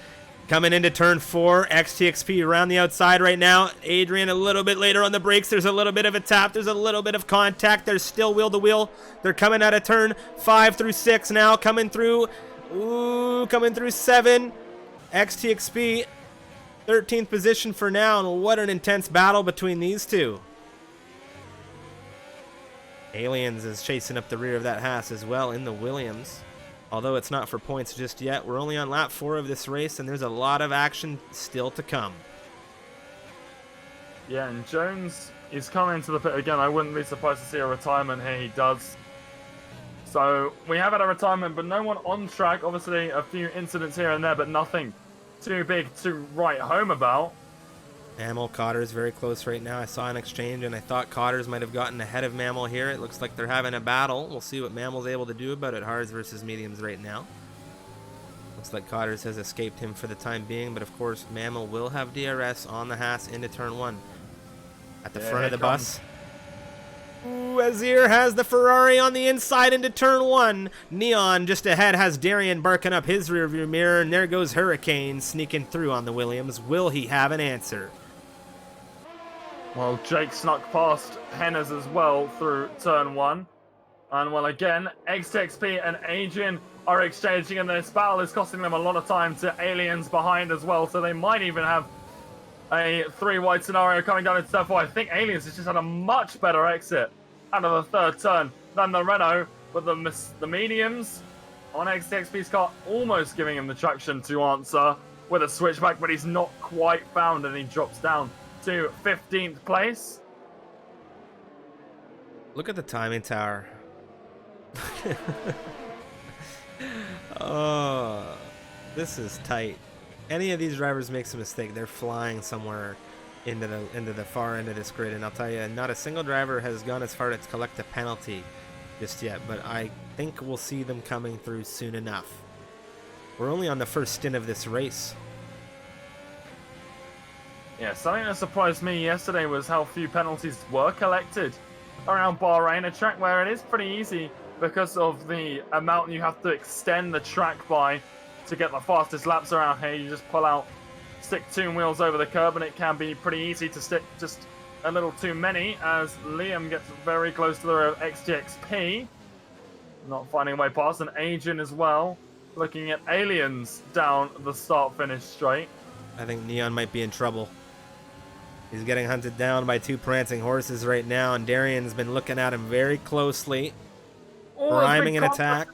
coming into turn 4. XTXP around the outside right now. Adrian a little bit later on the brakes. There's a little bit of a tap. There's a little bit of contact. There's still wheel to wheel. They're coming out of turn 5 through 6 now. Coming through. Ooh, coming through 7. XTXP, 13th position for now, and what an intense battle between these two. Aliens is chasing up the rear of that Haas as well in the Williams. Although it's not for points just yet. We're only on lap 4 of this race, and there's a lot of action still to come. Yeah, and Jones is coming to the pit again. I wouldn't be surprised to see a retirement here. He does So we have had a retirement, but no one on track. Obviously, a few incidents here and there, but nothing too big to write home about. Mammal, Cotter's very close right now. I saw an exchange, and I thought Cotter's might have gotten ahead of Mammal here. It looks like they're having a battle. We'll see what Mammal's able to do about it. Hards versus mediums right now. Looks like Cotter's has escaped him for the time being, but of course, Mammal will have DRS on the Haas into turn 1. At the front of the bus. Ooh, Azir has the Ferrari on the inside into turn 1. Neon just ahead has Darian barking up his rearview mirror, and there goes Hurricane sneaking through on the Williams. Will he have an answer? Well, Jake snuck past Henners as well through turn 1. And well, again, XTXP and Adrian are exchanging, and this battle is costing them a lot of time to Aliens behind as well, so they might even have a 3-wide scenario coming down into turn 4. I think Aliens has just had a much better exit out of the third turn than the Renault, but the mediums on XTXP's car almost giving him the traction to answer with a switchback, but he's not quite found, and he drops down to 15th place. Look at the timing tower. Oh, this is tight. Any of these drivers makes a mistake, they're flying somewhere into the far end of this grid, and I'll tell you, not a single driver has gone as far to collect a penalty just yet, but I think we'll see them coming through soon enough. We're only on the first stint of this race. Yeah, something that surprised me yesterday was how few penalties were collected around Bahrain, a track where it is pretty easy because of the amount you have to extend the track by to get the fastest laps around here. You just pull out, stick 2 wheels over the curb, and it can be pretty easy to stick just a little too many, as Liam gets very close to the rear of XTXP. Not finding a way past, and Adrian as well, looking at Aliens down the start-finish straight. I think Neon might be in trouble. He's getting hunted down by 2 prancing horses right now, and Darian's been looking at him very closely. Rhyming an attack.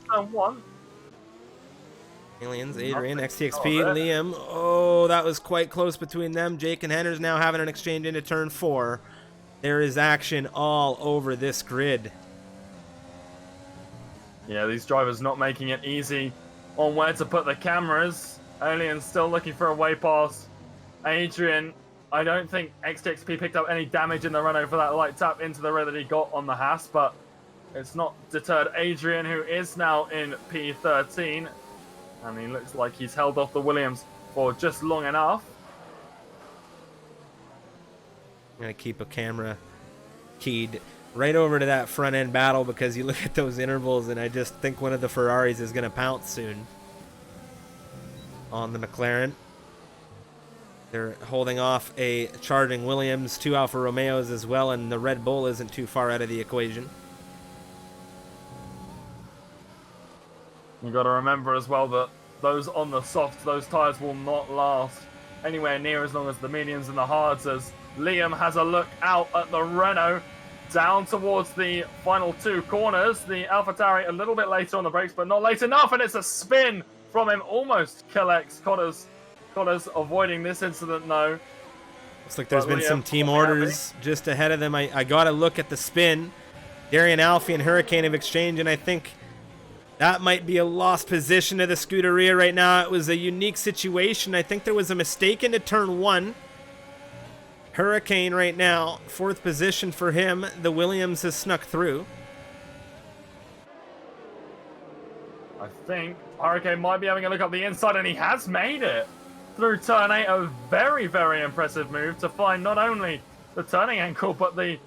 Aliens, Adrian, XTXP, Liam. Oh, that was quite close between them. Jake and Henner's now having an exchange into turn 4. There is action all over this grid. Yeah, these drivers not making it easy on where to put the cameras. Aliens still looking for a way past Adrian. I don't think XTXP picked up any damage in the Renault for that light tap into the rear that he got on the Haas, but it's not deterred Adrian, who is now in P13. And he looks like he's held off the Williams for just long enough. I'm going to keep a camera keyed right over to that front end battle, because you look at those intervals and I just think one of the Ferraris is going to pounce soon on the McLaren. They're holding off a charging Williams, 2 Alfa Romeos as well, and the Red Bull isn't too far out of the equation. You got to remember as well that those on the softs, those tyres will not last anywhere near as long as the mediums and the hards, as Liam has a look out at the Renault down towards the final 2 corners. The AlphaTauri a little bit later on the brakes, but not late enough, and it's a spin from him. Almost collects Cotter's avoiding this incident, no. Looks like there's been some team orders just ahead of them. I got to look at the spin. Darian Alfie and Hurricane have exchanged, and I think that might be a lost position of the Scuderia right now. It was a unique situation. I think there was a mistake into turn 1. Hurricane right now, 4th position for him. The Williams has snuck through. I think Hurricane might be having a look up the inside, and he has made it through turn 8. A very, very impressive move to find not only the turning angle, but the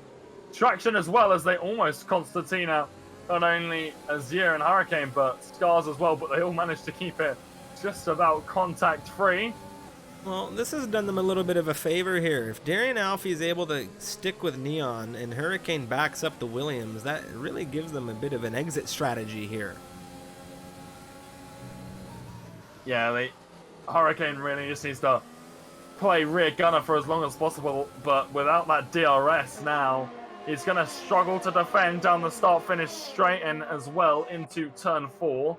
traction as well, as they almost Constantina not only Azir and Hurricane, but Scars as well, but they all managed to keep it just about contact-free. Well, this has done them a little bit of a favor here. If Darian Alfie is able to stick with Neon and Hurricane backs up the Williams, that really gives them a bit of an exit strategy here. Yeah, Hurricane really just needs to play rear gunner for as long as possible, but without that DRS now, he's going to struggle to defend down the start-finish straight in as well into turn 4.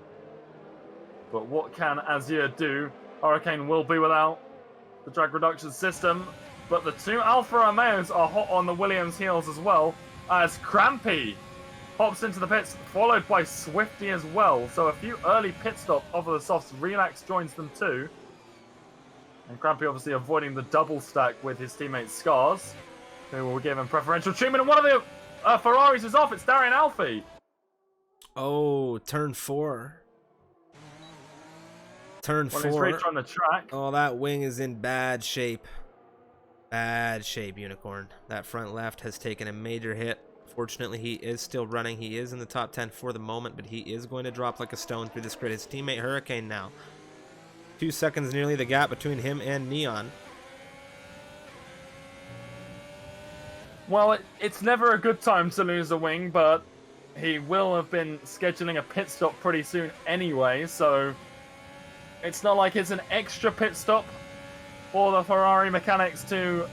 But what can Azir do? Hurricane will be without the drag reduction system, but the 2 Alfa Romeos are hot on the Williams' heels as well, as Crampy hops into the pits, followed by Swifty as well. So a few early pit stops off of the softs. Relax joins them too. And Crampy obviously avoiding the double stack with his teammate Scars, who will give him preferential treatment. And one of the Ferraris is off. It's Darian Alfie. Oh, turn 4. Turn 4. He's straight on the track. Oh, that wing is in bad shape. Bad shape, Unicorn. That front left has taken a major hit. Fortunately, he is still running. He is in the top 10 for the moment, but he is going to drop like a stone through this grid. His teammate Hurricane now. 2 seconds nearly the gap between him and Neon. Well, it's never a good time to lose a wing, but he will have been scheduling a pit stop pretty soon anyway, so it's not like it's an extra pit stop for the Ferrari mechanics to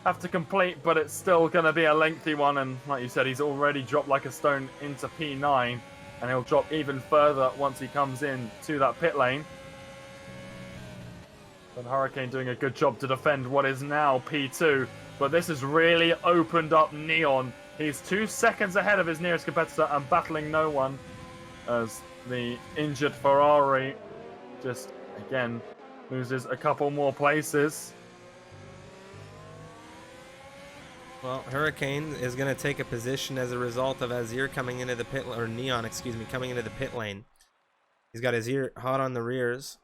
have to complete, but it's still going to be a lengthy one. And like you said, he's already dropped like a stone into P9, and he'll drop even further once he comes in to that pit lane. But Hurricane doing a good job to defend what is now P2, but this has really opened up Neon. He's 2 seconds ahead of his nearest competitor and battling no one, as the injured Ferrari just again loses a couple more places. Well, Hurricane is going to take a position as a result of Azir coming into the pit, or Neon, excuse me, coming into the pit lane. He's got Azir hot on the rears.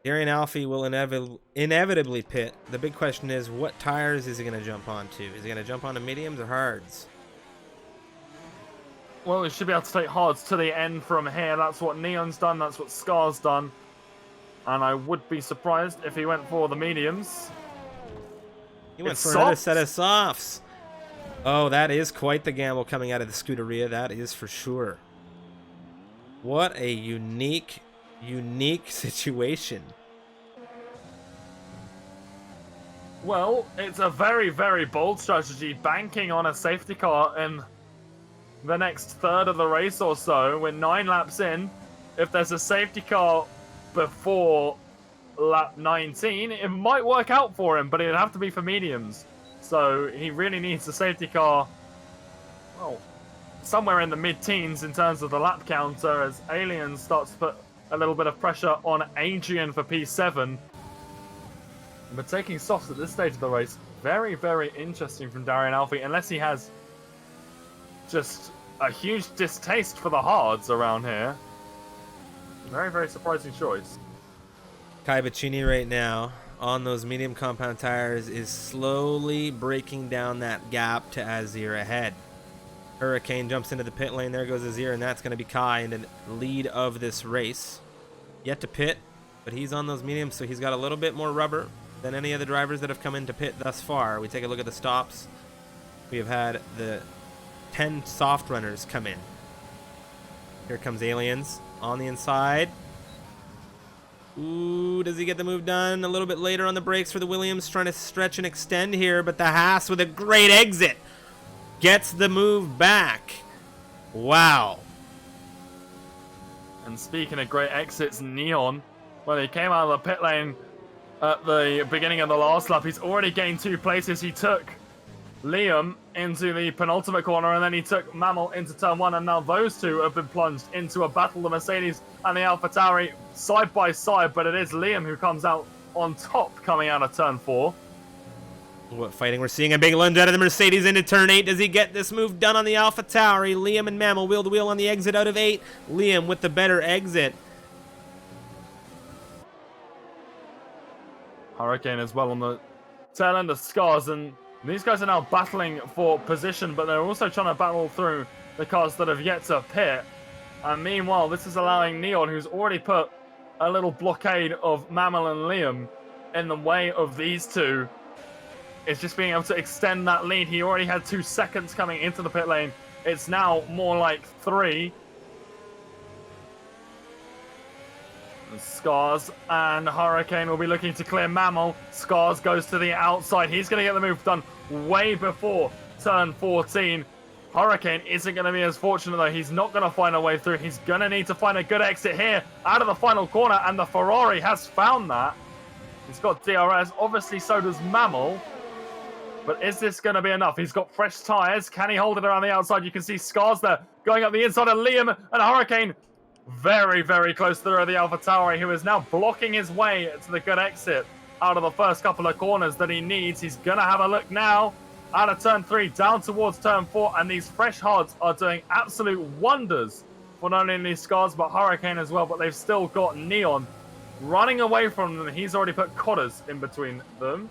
Darian Alfie will inevitably pit. The big question is, what tires is he going to jump onto? Is he going to jump onto mediums or hards? Well, he should be able to take hards to the end from here. That's what Neon's done. That's what Scar's done. And I would be surprised if he went for the mediums. He went for another set of softs. Oh, that is quite the gamble coming out of the Scuderia. That is for sure. What a unique situation. Well, it's a very, very bold strategy, banking on a safety car in the next third of the race or so. We're 9 laps in. If there's a safety car before lap 19, it might work out for him, but it'd have to be for mediums. So he really needs a safety car, well, somewhere in the mid-teens in terms of the lap counter, as Alien starts to put a little bit of pressure on Adrian for P7. But taking softs at this stage of the race, very, very interesting from Darian Alfie, unless he has just a huge distaste for the hards around here. Very, very surprising choice. Kai Bacchini right now on those medium compound tires is slowly breaking down that gap to Azir ahead. Hurricane jumps into the pit lane. There goes Azir, and that's going to be Kai in the lead of this race. Yet to pit, but he's on those mediums, so he's got a little bit more rubber than any of the drivers that have come into pit thus far. We take a look at the stops. We have had the 10 soft runners come in. Here comes Aliens on the inside. Ooh, does he get the move done? A little bit later on the brakes for the Williams, trying to stretch and extend here, but the Haas with a great exit gets the move back. Wow. And speaking of great exits, Neon, when he came out of the pit lane at the beginning of the last lap, he's already gained 2 places. He took Liam into the penultimate corner, and then he took Mammal into turn 1, and now those two have been plunged into a battle. The Mercedes and the AlphaTauri side by side, but it is Liam who comes out on top coming out of turn 4. What fighting we're seeing. A big lunge out of the Mercedes into turn 8. Does he get this move done on the AlphaTauri? Liam and Mammal wheel to wheel on the exit out of 8. Liam with the better exit. Hurricane as well on the tail end of Scars, and these guys are now battling for position, but they're also trying to battle through the cars that have yet to pit. And meanwhile, this is allowing Neon, who's already put a little blockade of Mammal and Liam in the way of these two, is just being able to extend that lead. He already had 2 seconds coming into the pit lane. It's now more like 3. Scars and Hurricane will be looking to clear Mammal. Scars goes to the outside. He's going to get the move done way before turn 14. Hurricane isn't going to be as fortunate, though. He's not going to find a way through. He's going to need to find a good exit here out of the final corner, and the Ferrari has found that. He's got DRS. Obviously, so does Mammal. But is this going to be enough? He's got fresh tyres. Can he hold it around the outside? You can see Scars there going up the inside of Liam, and Hurricane very, very close to the rear of the Alpha Tauri, who is now blocking his way to the good exit out of the first couple of corners that he needs. He's going to have a look now out of turn 3 down towards turn 4, and these fresh hards are doing absolute wonders for not only Scars but Hurricane as well. But they've still got Neon running away from them. He's already put Cotters in between them,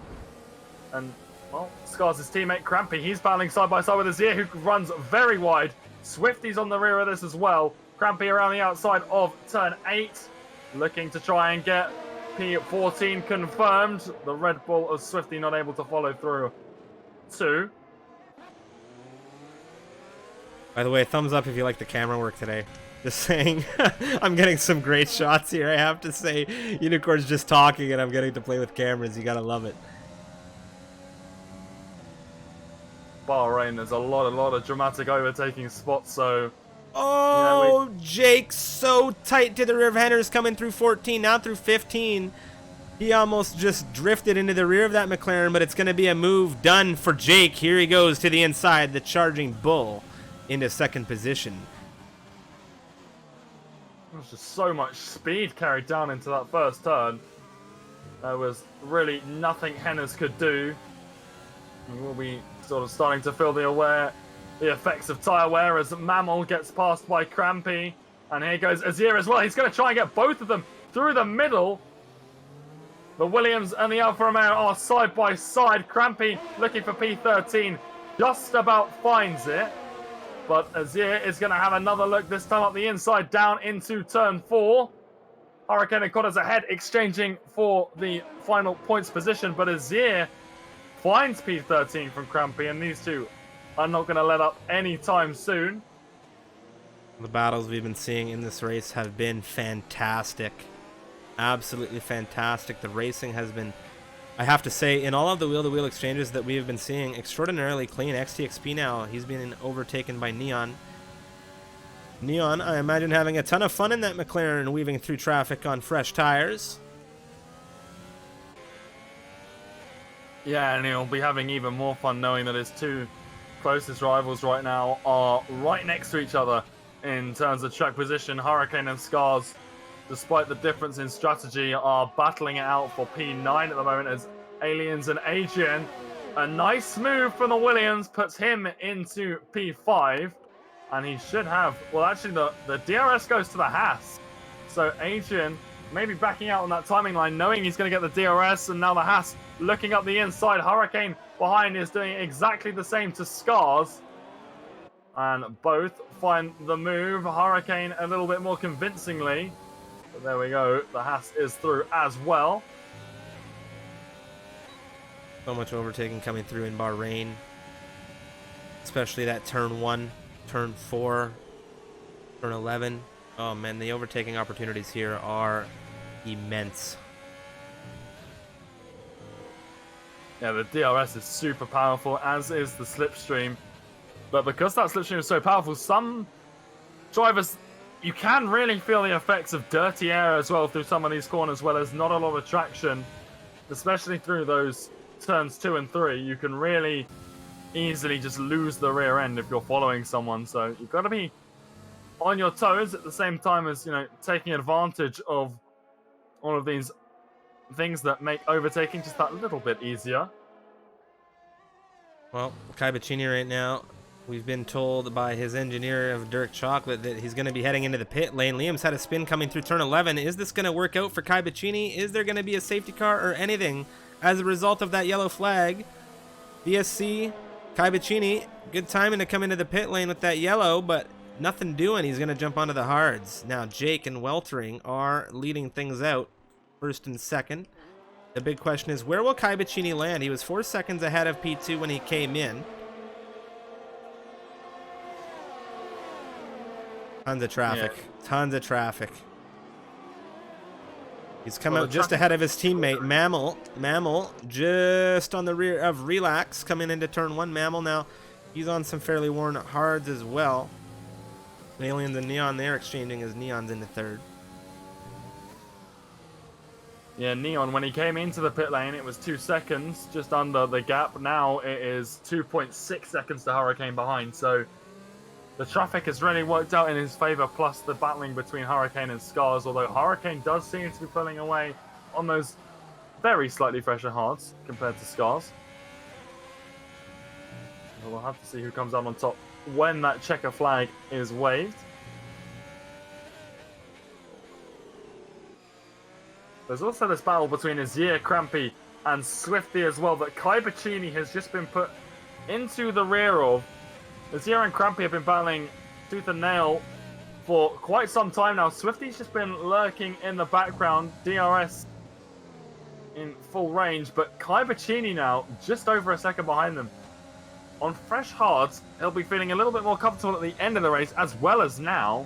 and well, Scars' teammate Crampy, he's battling side by side with Azir, who runs very wide. Swifty's on the rear of this as well. Crampy around the outside of turn 8, looking to try and get P14 confirmed. The Red Bull of Swifty not able to follow through. 2. By the way, thumbs up if you like the camera work today. Just saying. I'm getting some great shots here, I have to say. Unicorn's just talking and I'm getting to play with cameras. You gotta love it. Bahrain, there's a lot of dramatic overtaking spots, so... Oh, yeah, Jake so tight to the rear of Henner's coming through 14, now through 15. He almost just drifted into the rear of that McLaren, but it's going to be a move done for Jake. Here he goes to the inside, the charging bull into second position. There's just so much speed carried down into that first turn. There was really nothing Henner's could do. And we'll be sort of starting to feel the effects of tyre wear as Mammal gets passed by Crampy. And here goes Azir as well. He's going to try and get both of them through the middle. The Williams and the Alfa Romeo are side by side. Crampy looking for P13. Just about finds it. But Azir is going to have another look, this time up the inside, down into turn 4. Hurricane and Cotters ahead, exchanging for the final points position. But Azir finds P13 from Crampy, and these two are not going to let up anytime soon. The battles we've been seeing in this race have been fantastic. Absolutely fantastic. The racing has been, I have to say, in all of the wheel-to-wheel exchanges that we have been seeing, extraordinarily clean. XTXP now, he's been overtaken by Neon. Neon, I imagine, having a ton of fun in that McLaren, weaving through traffic on fresh tires. Yeah, and he'll be having even more fun knowing that his two closest rivals right now are right next to each other in terms of track position. Hurricane and Scars, despite the difference in strategy, are battling it out for P9 at the moment as Aliens and Adrian. A nice move from the Williams puts him into P5, and he should have, well, actually the DRS goes to the Haas. So Adrian maybe backing out on that timing line, knowing he's going to get the DRS, and now the Haas looking up the inside. Hurricane behind is doing exactly the same to Scars. And both find the move. Hurricane a little bit more convincingly. But there we go. The Haas is through as well. So much overtaking coming through in Bahrain. Especially that turn 1, turn 4, turn 11. Oh man, the overtaking opportunities here are immense. Yeah, the DRS is super powerful, as is the slipstream. But because that slipstream is so powerful, some drivers, you can really feel the effects of dirty air as well through some of these corners where there's not a lot of traction, especially through those turns 2 and 3. You can really easily just lose the rear end if you're following someone. So you've got to be on your toes at the same time as, you know, taking advantage of all of these things that make overtaking just that little bit easier. Well, Kai Bacchini right now, we've been told by his engineer of Dirk Chocolate that he's going to be heading into the pit lane. Liam's had a spin coming through turn 11. Is this going to work out for Kai Bacchini? Is there going to be a safety car or anything as a result of that yellow flag? VSC, Kai Bacchini, good timing to come into the pit lane with that yellow, but nothing doing. He's going to jump onto the hards. Now Jake and Weltering are leading things out, first and second. The big question is, where will Kai Bacchini land? He was 4 seconds ahead of P2 when he came in. Tons of traffic. Yeah. Tons of traffic. He's come out just ahead of his teammate, Mammal. Mammal just on the rear of Relax coming into turn 1. Mammal now, he's on some fairly worn hards as well. Aliens and Neon, they're exchanging as Neon's in the third. Yeah, Neon, when he came into the pit lane, it was 2 seconds, just under the gap. Now it is 2.6 seconds to Hurricane behind. So the traffic has really worked out in his favor, plus the battling between Hurricane and Scars, although Hurricane does seem to be pulling away on those very slightly fresher hards compared to Scars. We'll have to see who comes out on top when that checker flag is waved. There's also this battle between Azir, Crampy, and Swifty as well that Kai Bacchini has just been put into the rear of. Azir and Crampy have been battling tooth and nail for quite some time now. Swifty's just been lurking in the background, DRS in full range, but Kai Bacchini now just over a second behind them. On fresh hards, he'll be feeling a little bit more comfortable at the end of the race, as well as now.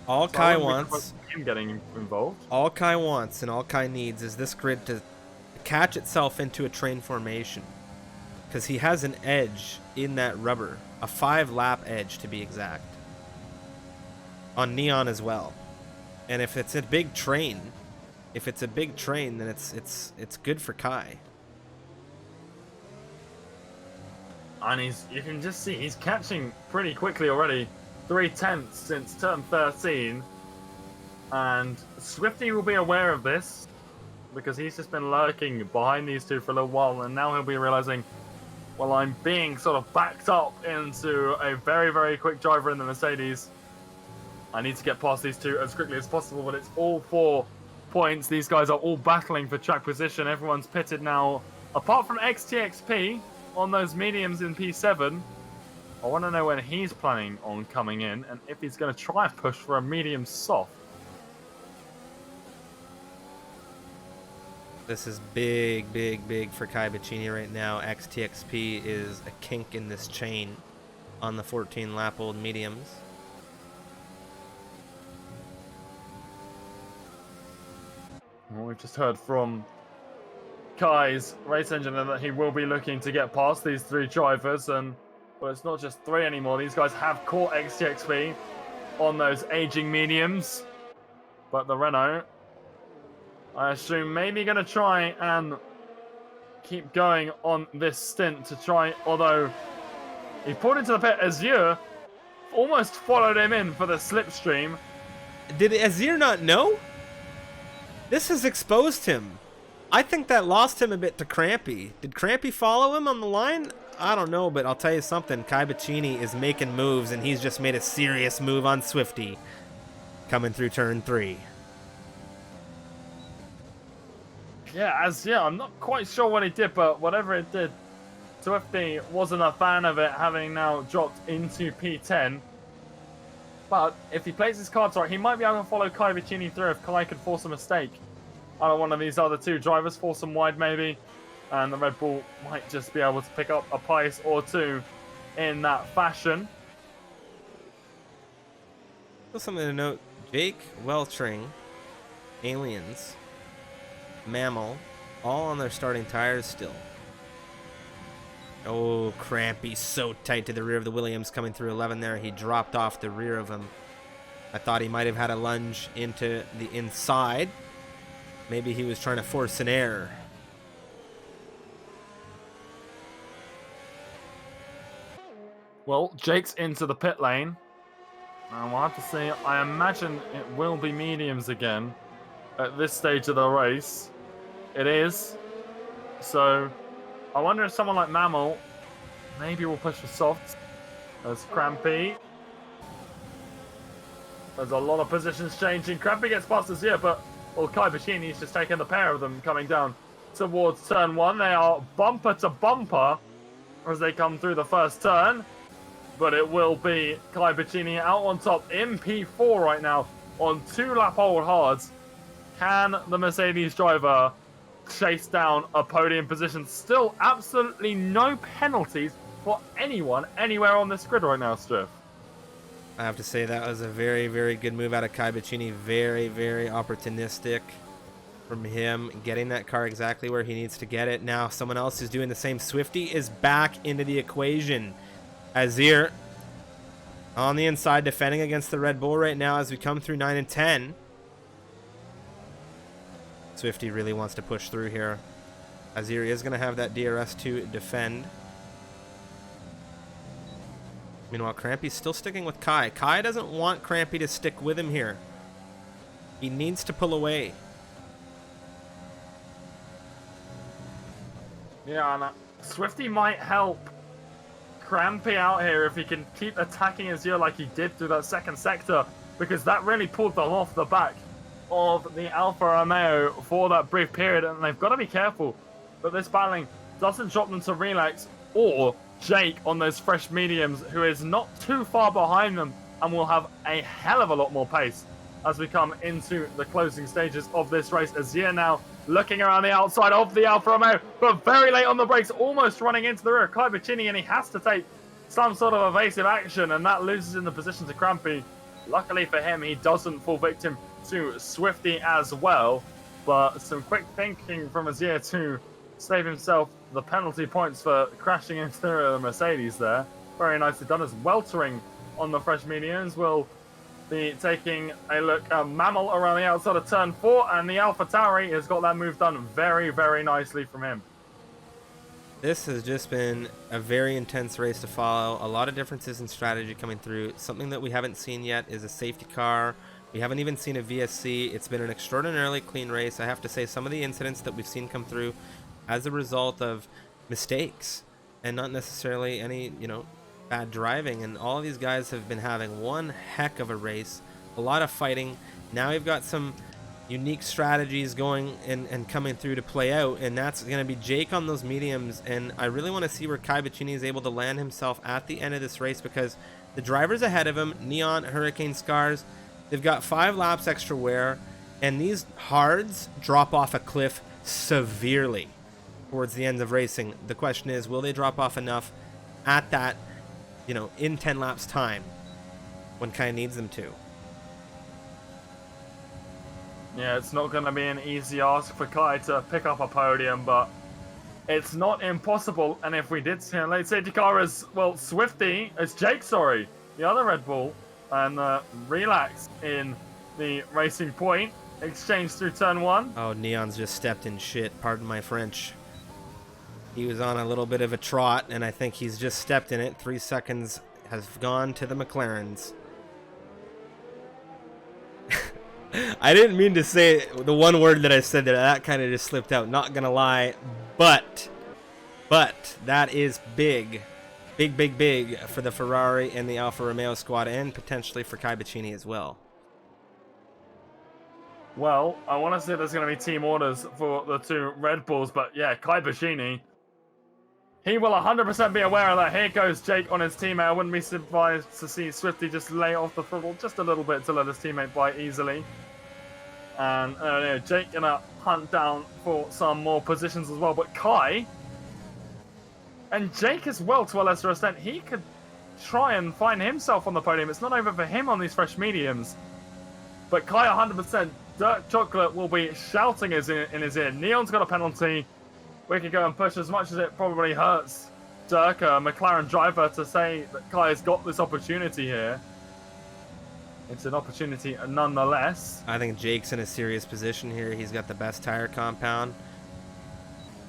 All So Kai wants, him getting involved. all Kai wants and all Kai needs is this grid to catch itself into a train formation. Because he has an edge in that rubber. A 5-lap edge, to be exact. On Neon as well. And if it's a big train, then it's good for Kai. And you can just see he's catching pretty quickly already. 3/10 since turn 13. And Swifty will be aware of this because he's just been lurking behind these two for a little while, and now he'll be realizing, well, I'm being sort of backed up into a very, very quick driver in the Mercedes. I need to get past these two as quickly as possible, but it's all 4 points. These guys are all battling for track position. Everyone's pitted now, apart from XTXP on those mediums in P7. I want to know when he's planning on coming in and if he's going to try and push for a medium soft. This is big, big, big for Kai Bacchini right now. XTXP is a kink in this chain on the 14-lap-old mediums. Well, we've just heard from Kai's race engineer that he will be looking to get past these 3 drivers, and well, it's not just 3 anymore. These guys have caught XTXP on those aging mediums, but the Renault, I assume, maybe going to try and keep going on this stint to try, although he pulled into the pit. Azir almost followed him in for the slipstream. Did Azir not know? This has exposed him. I think that lost him a bit to Crampy. Did Crampy follow him on the line? I don't know, but I'll tell you something. Kai Bacchini is making moves, and he's just made a serious move on Swifty coming through turn 3. Yeah, I'm not quite sure what he did, but whatever it did, Swifty wasn't a fan of it, having now dropped into P10. But if he plays his cards right, he might be able to follow Kai Bacchini through if Kai could force a mistake. Out of one of these other 2 drivers, force them wide maybe, and the Red Bull might just be able to pick up a place or 2 in that fashion. Just something to note, Jake, Weltring, Aliens, Mammal, all on their starting tires still. Oh, Crampy, so tight to the rear of the Williams coming through 11 there. He dropped off the rear of him. I thought he might have had a lunge into the inside. Maybe he was trying to force an error. Well, Jake's into the pit lane. And we'll have to see. I imagine it will be mediums again at this stage of the race. It is. So I wonder if someone like Mammal maybe will push for softs. There's Crampy. There's a lot of positions changing. Crampy gets past us here, but well, Kai Bacchini's just taken the pair of them coming down towards turn 1. They are bumper to bumper as they come through the first turn. But it will be Kai Bacchini out on top in P4 right now on 2-lap-old hards. Can the Mercedes driver chase down a podium position? Still absolutely no penalties for anyone anywhere on this grid right now, Striff. I have to say that was a very, very good move out of Kai Bacchini. Very, very opportunistic from him, getting that car exactly where he needs to get it. Now someone else who's doing the same. Swifty is back into the equation. Azir on the inside defending against the Red Bull right now as we come through 9 and 10. Swifty really wants to push through here. Azir is going to have that DRS to defend. Meanwhile, Crampy's still sticking with Kai. Kai doesn't want Crampy to stick with him here. He needs to pull away. Yeah, and Swifty might help Crampy out here if he can keep attacking Azir like he did through that second sector, because that really pulled them off the back of the Alfa Romeo for that brief period, and they've got to be careful that this battling doesn't drop them to Relax or Jake on those fresh mediums, who is not too far behind them and will have a hell of a lot more pace as we come into the closing stages of this race. Azir now looking around the outside of the Alfa Romeo, but very late on the brakes, almost running into the rear of Kai Bacchini, and he has to take some sort of evasive action, and that loses in the position to Crampy. Luckily for him, he doesn't fall victim to Swifty as well, but some quick thinking from Azir to save himself the penalty points for crashing into the Mercedes there. Very nicely done, as Weltering on the fresh mediums will be taking a look at Mammal around the outside of turn 4, and the Alpha Tauri has got that move done very, very nicely from him. This has just been a very intense race to follow. A lot of differences in strategy coming through. Something that we haven't seen yet is a safety car. We haven't even seen a VSC. It's been an extraordinarily clean race. I have to say, some of the incidents that we've seen come through as a result of mistakes and not necessarily any, bad driving. And all of these guys have been having one heck of a race. A lot of fighting. Now we've got some unique strategies going and coming through to play out, and that's going to be Jake on those mediums. And I really want to see where Kai Bacchini is able to land himself at the end of this race, because the drivers ahead of him, Neon, Hurricane, Scars, they've got 5 laps extra wear, and these hards drop off a cliff severely towards the end of racing. The question is, will they drop off enough at that, in 10 laps time when Kai needs them to? Yeah, it's not going to be an easy ask for Kai to pick up a podium, but it's not impossible. And if we did see a late safety car as well, Swifty, as Jake, sorry, the other Red Bull, and Relax in the Racing Point exchange through turn 1. Oh, Neon's just stepped in shit, pardon my French. He was on a little bit of a trot, and I think he's just stepped in it. 3 seconds has gone to the McLarens. I didn't mean to say the one word that I said there. That kind of just slipped out, not gonna lie. But that is big for the Ferrari and the Alfa Romeo squad, and potentially for Kai Bacchini as well. Well, I want to say there's going to be team orders for the 2 Red Bulls, but yeah, Kai Bacchini, he will 100% be aware of that. Here goes Jake on his teammate. I wouldn't be surprised to see Swifty just lay off the throttle just a little bit to let his teammate by easily. And Jake going to hunt down for some more positions as well. But Kai, and Jake as well to a lesser extent, he could try and find himself on the podium. It's not over for him on these fresh mediums. But Kai 100%, Dirt Chocolate will be shouting in his ear. Neon's got a penalty. We could go and push as much as it probably hurts Dirk, a McLaren driver, to say that Kai has got this opportunity here. It's an opportunity nonetheless. I think Jake's in a serious position here. He's got the best tire compound,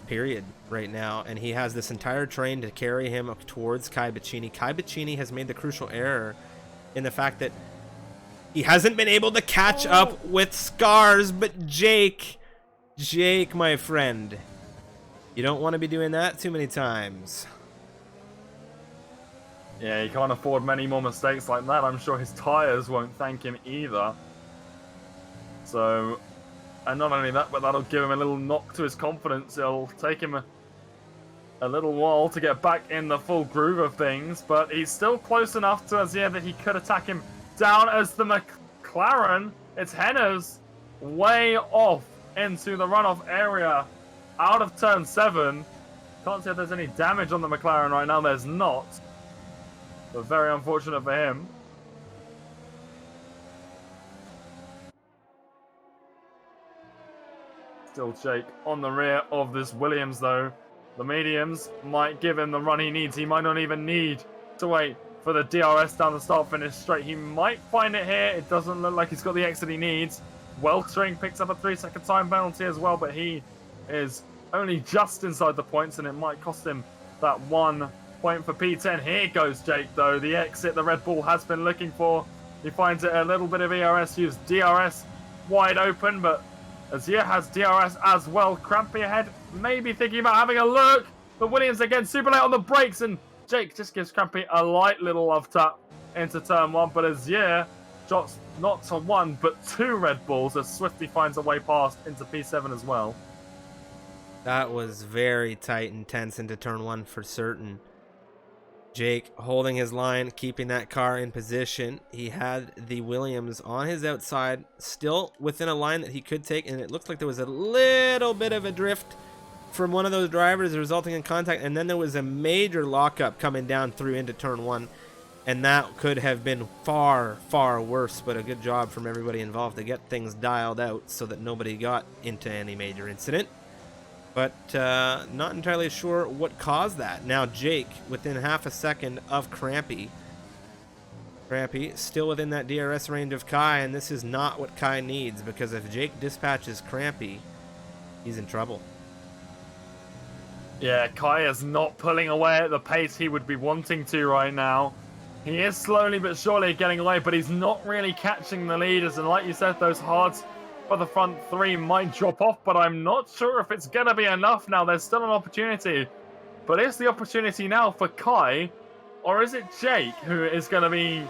period, right now. And he has this entire train to carry him up towards Kai Bacchini. Kai Bacchini has made the crucial error in the fact that he hasn't been able to catch up with Scars, but Jake, my friend, you don't want to be doing that too many times. Yeah, he can't afford many more mistakes like that. I'm sure his tires won't thank him either. So, and not only that, but that'll give him a little knock to his confidence. It'll take him a little while to get back in the full groove of things, but he's still close enough to Azir that he could attack him down as the McLaren. It's Henner's way off into the runoff area out of turn 7. Can't see if there's any damage on the McLaren right now. There's not. But very unfortunate for him. Still Jake on the rear of this Williams though. The mediums might give him the run he needs. He might not even need to wait for the DRS down the start finish straight. He might find it here. It doesn't look like he's got the exit he needs. weltering, picks up a 3-second time penalty as well, but he is only just inside the points, and it might cost him that 1 point for P10. Here goes Jake, though. The exit the Red Bull has been looking for. He finds it a little bit of ERS use. DRS wide open, but Azir has DRS as well. Crampy ahead, maybe thinking about having a look. But Williams again, super late on the brakes, and Jake just gives Crampy a light little love tap into turn 1. But Azir shots not to 1, but 2 Red Bulls as Swifty finds a way past into P7 as well. That was very tight and tense into turn 1 for certain. Jake holding his line, keeping that car in position. He had the Williams on his outside, still within a line that he could take, and it looked like there was a little bit of a drift from one of those drivers resulting in contact, and then there was a major lockup coming down through into turn 1, and that could have been far, far worse, but a good job from everybody involved to get things dialed out so that nobody got into any major incident. But not entirely sure what caused that. Now Jake within half a second of Crampy. Crampy still within that DRS range of Kai, and this is not what Kai needs, because if Jake dispatches Crampy, he's in trouble. Yeah, Kai is not pulling away at the pace he would be wanting to right now. He is slowly but surely getting away, but he's not really catching the leaders, and like you said, those hards for the front 3 might drop off, but I'm not sure if it's going to be enough now. There's still an opportunity. But is the opportunity now for Kai, or is it Jake who is going to be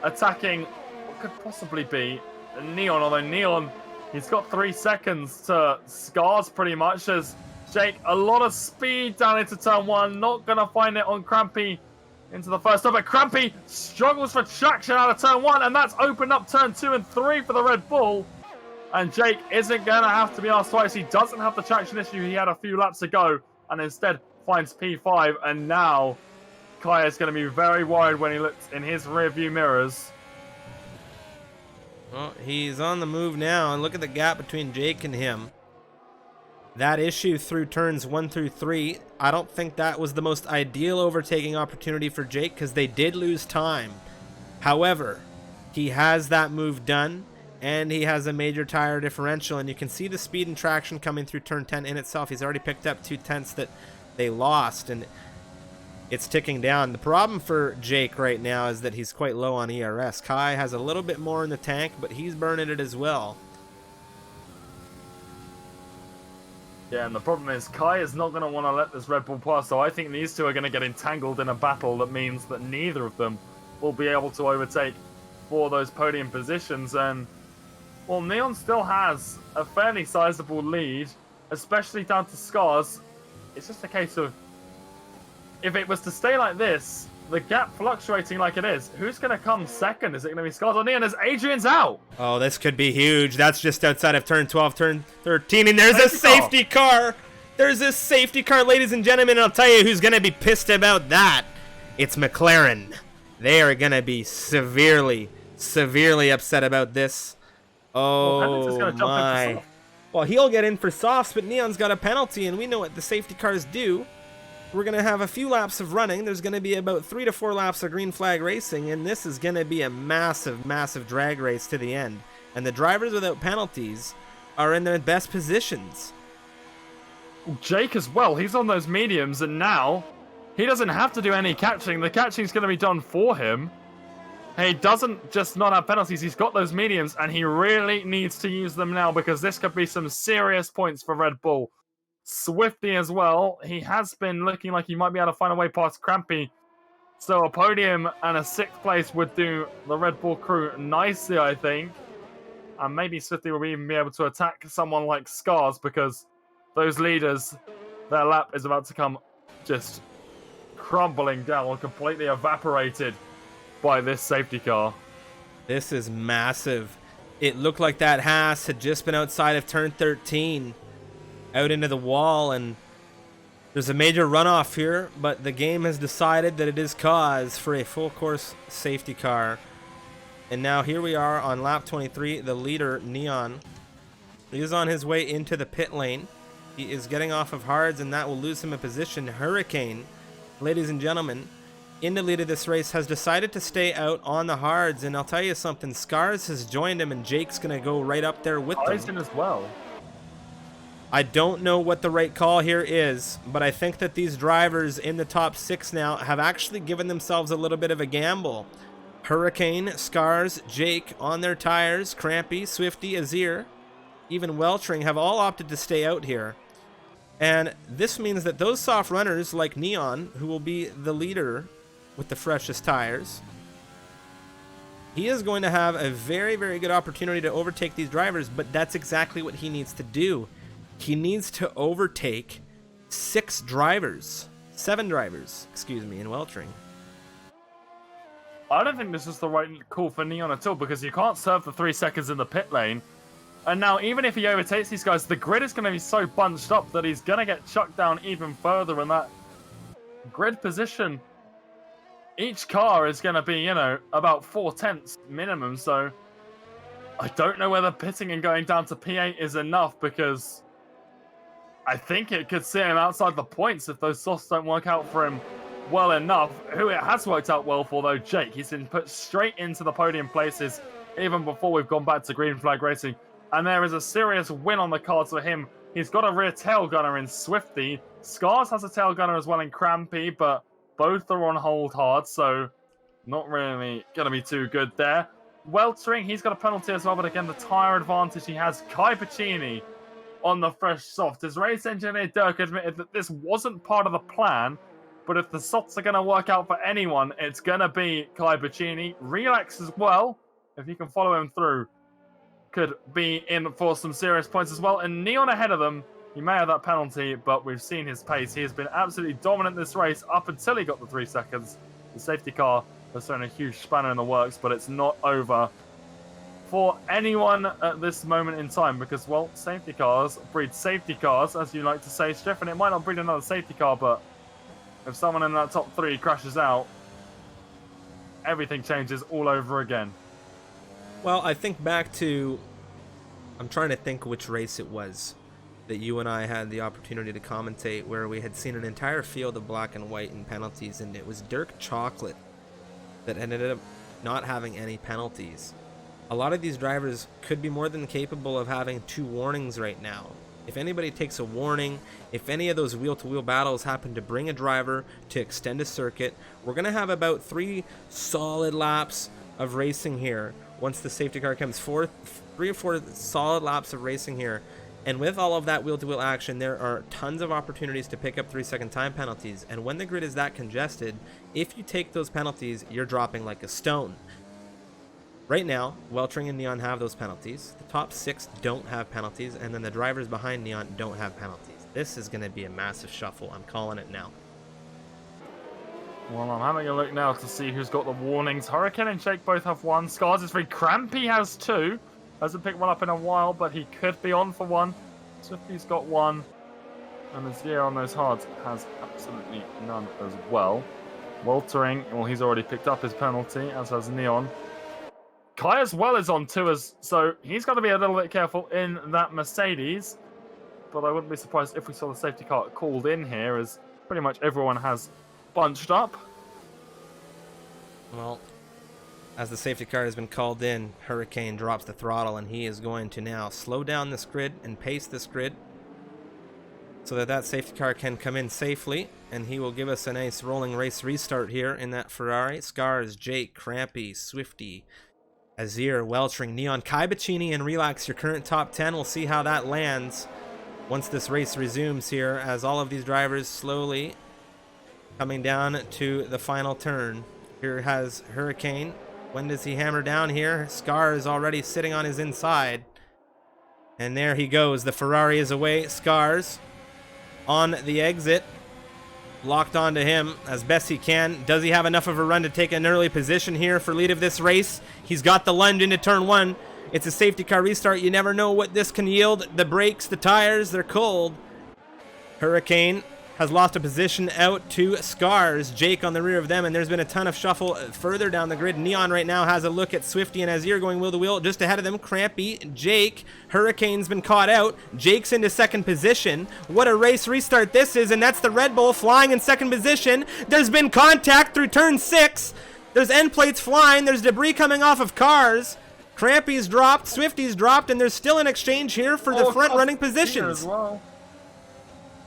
attacking what could possibly be Neon? Although Neon, he's got 3 seconds to Scars pretty much, as Jake, a lot of speed down into turn 1. Not going to find it on Crampy into the first stop, but Crampy struggles for traction out of turn 1, and that's opened up turn 2 and 3 for the Red Bull. And Jake isn't going to have to be asked twice. He doesn't have the traction issue he had a few laps ago, and instead finds P5. And now Kai is going to be very worried when he looks in his rearview mirrors. Well, he's on the move now, and look at the gap between Jake and him. That issue through turns 1 through 3, I don't think that was the most ideal overtaking opportunity for Jake, because they did lose time. However, he has that move done, and he has a major tire differential, and you can see the speed and traction coming through turn 10 in itself. He's already picked up 2 tenths that they lost, and it's ticking down. The problem for Jake right now is that he's quite low on ERS. Kai has a little bit more in the tank, but he's burning it as well. Yeah, and the problem is Kai is not going to want to let this Red Bull pass, so I think these two are going to get entangled in a battle that means that neither of them will be able to overtake for those podium positions. And well, Neon still has a fairly sizable lead, especially down to Scars. It's just a case of, if it was to stay like this, the gap fluctuating like it is, who's going to come second? Is it going to be Scars or Neon as Adrian's out? Oh, this could be huge. That's just outside of turn 12, turn 13, and there's a safety car. There's a safety car, ladies and gentlemen, and I'll tell you who's going to be pissed about that. It's McLaren. They are going to be severely, severely upset about this. Oh, my. Well, he'll get in for softs, but Neon's got a penalty, and we know what the safety cars do. We're going to have a few laps of running. There's going to be about 3 to 4 laps of green flag racing, and this is going to be a massive, massive drag race to the end. And the drivers without penalties are in their best positions. Jake as well. He's on those mediums, and now he doesn't have to do any catching. The catching's going to be done for him. He doesn't just not have penalties, he's got those mediums, and he really needs to use them now, because this could be some serious points for Red Bull. Swifty as well, he has been looking like he might be able to find a way past Crampy. So a podium and a 6th place would do the Red Bull crew nicely, I think. And maybe Swifty will even be able to attack someone like Scars, because those leaders, their lap is about to come just crumbling down, completely evaporated by this safety car. This is massive. It looked like that Haas had just been outside of turn 13, out into the wall, and there's a major runoff here, but the game has decided that it is cause for a full course safety car. And now here we are on lap 23. The leader, Neon, is on his way into the pit lane. He is getting off of hards, and that will lose him a position. Hurricane, ladies and gentlemen, in the lead of this race, has decided to stay out on the hards. And I'll tell you something, Scars has joined him, and Jake's going to go right up there with He's them. in as well. I don't know what the right call here is, but I think that these drivers in the top 6 now have actually given themselves a little bit of a gamble. Hurricane, Scars, Jake on their tires, Crampy, Swifty, Azir, even Weltring have all opted to stay out here. And this means that those soft runners like Neon, who will be the leader with the freshest tires, he is going to have a very, very good opportunity to overtake these drivers, but that's exactly what he needs to do. He needs to overtake 7 drivers, excuse me, in Weltring. I don't think this is the right call for Neon at all, because you can't serve the 3 seconds in the pit lane. And now, even if he overtakes these guys, the grid is going to be so bunched up that he's going to get chucked down even further in that grid position. Each car is going to be, you know, about 4/10 minimum, so I don't know whether pitting and going down to P8 is enough, because I think it could see him outside the points if those softs don't work out for him well enough. Who it has worked out well for, though, Jake. He's been put straight into the podium places even before we've gone back to green flag racing. And there is a serious win on the cards for him. He's got a rear tail gunner in Swifty. Scars has a tail gunner as well in Crampy, but both are on hold hard, so not really going to be too good there. Weltering, he's got a penalty as well, but again, the tyre advantage he has. Kai Pacini on the fresh soft. His race engineer Dirk admitted that this wasn't part of the plan, but if the softs are going to work out for anyone, it's going to be Kai Pacini. Relax as well, if you can follow him through, could be in for some serious points as well. And Neon ahead of them, he may have that penalty, but we've seen his pace. He has been absolutely dominant this race up until he got the 3 seconds. The safety car has thrown a huge spanner in the works, but it's not over for anyone at this moment in time, because, well, safety cars breed safety cars, as you like to say, Striff, and it might not breed another safety car, but if someone in that top 3 crashes out, everything changes all over again. Well, I think back to, I'm trying to think which race it was that you and I had the opportunity to commentate, where we had seen an entire field of black and white in penalties, and it was Dirk Chocolate that ended up not having any penalties. A lot of these drivers could be more than capable of having 2 warnings right now. If anybody takes a warning, if any of those wheel-to-wheel battles happen to bring a driver to extend a circuit, we're going to have about 3 solid laps of racing here. Once the safety car comes forth, 3 or 4 solid laps of racing here. And with all of that wheel-to-wheel action, there are tons of opportunities to pick up 3-second time penalties. And when the grid is that congested, if you take those penalties, you're dropping like a stone. Right now, Weltring and Neon have those penalties. The top 6 don't have penalties, and then the drivers behind Neon don't have penalties. This is going to be a massive shuffle. I'm calling it now. Well, I'm having a look now to see who's got the warnings. Hurricane and Shake both have 1. Scars is 3. Crampy has 2. Hasn't picked one up in a while, but he could be on for 1. Swifty's got 1. And Azir on those hards has absolutely none as well. Weltering, well, he's already picked up his penalty, as has Neon. Kai as well is on 2, so he's got to be a little bit careful in that Mercedes. But I wouldn't be surprised if we saw the safety car called in here, as pretty much everyone has bunched up. Well, as the safety car has been called in, Hurricane drops the throttle, and he is going to now slow down this grid and pace this grid so that that safety car can come in safely, and he will give us a nice rolling race restart here in that Ferrari. Scars, Jake, Crampy, Swifty, Azir, Weltring, Neon, Kai Bacini, and Relax, your current top 10. We'll see how that lands once this race resumes here, as all of these drivers slowly coming down to the final turn. Here has Hurricane. When does he hammer down here? Scar is already sitting on his inside. And there he goes. The Ferrari is away. Scars on the exit. Locked onto him as best he can. Does he have enough of a run to take an early position here for lead of this race? He's got the lunge into turn 1. It's a safety car restart. You never know what this can yield. The brakes, the tires, they're cold. Hurricane has lost a position out to Scars. Jake on the rear of them, and there's been a ton of shuffle further down the grid. Neon right now has a look at Swifty and Azir going wheel to wheel just ahead of them. Crampy, Jake, Hurricane's been caught out. Jake's into second position. What a race restart this is, and that's the Red Bull flying in second position. There's been contact through turn 6. There's end plates flying. There's debris coming off of cars. Crampy's dropped, Swifty's dropped, and there's still an exchange here for the front running positions. As well.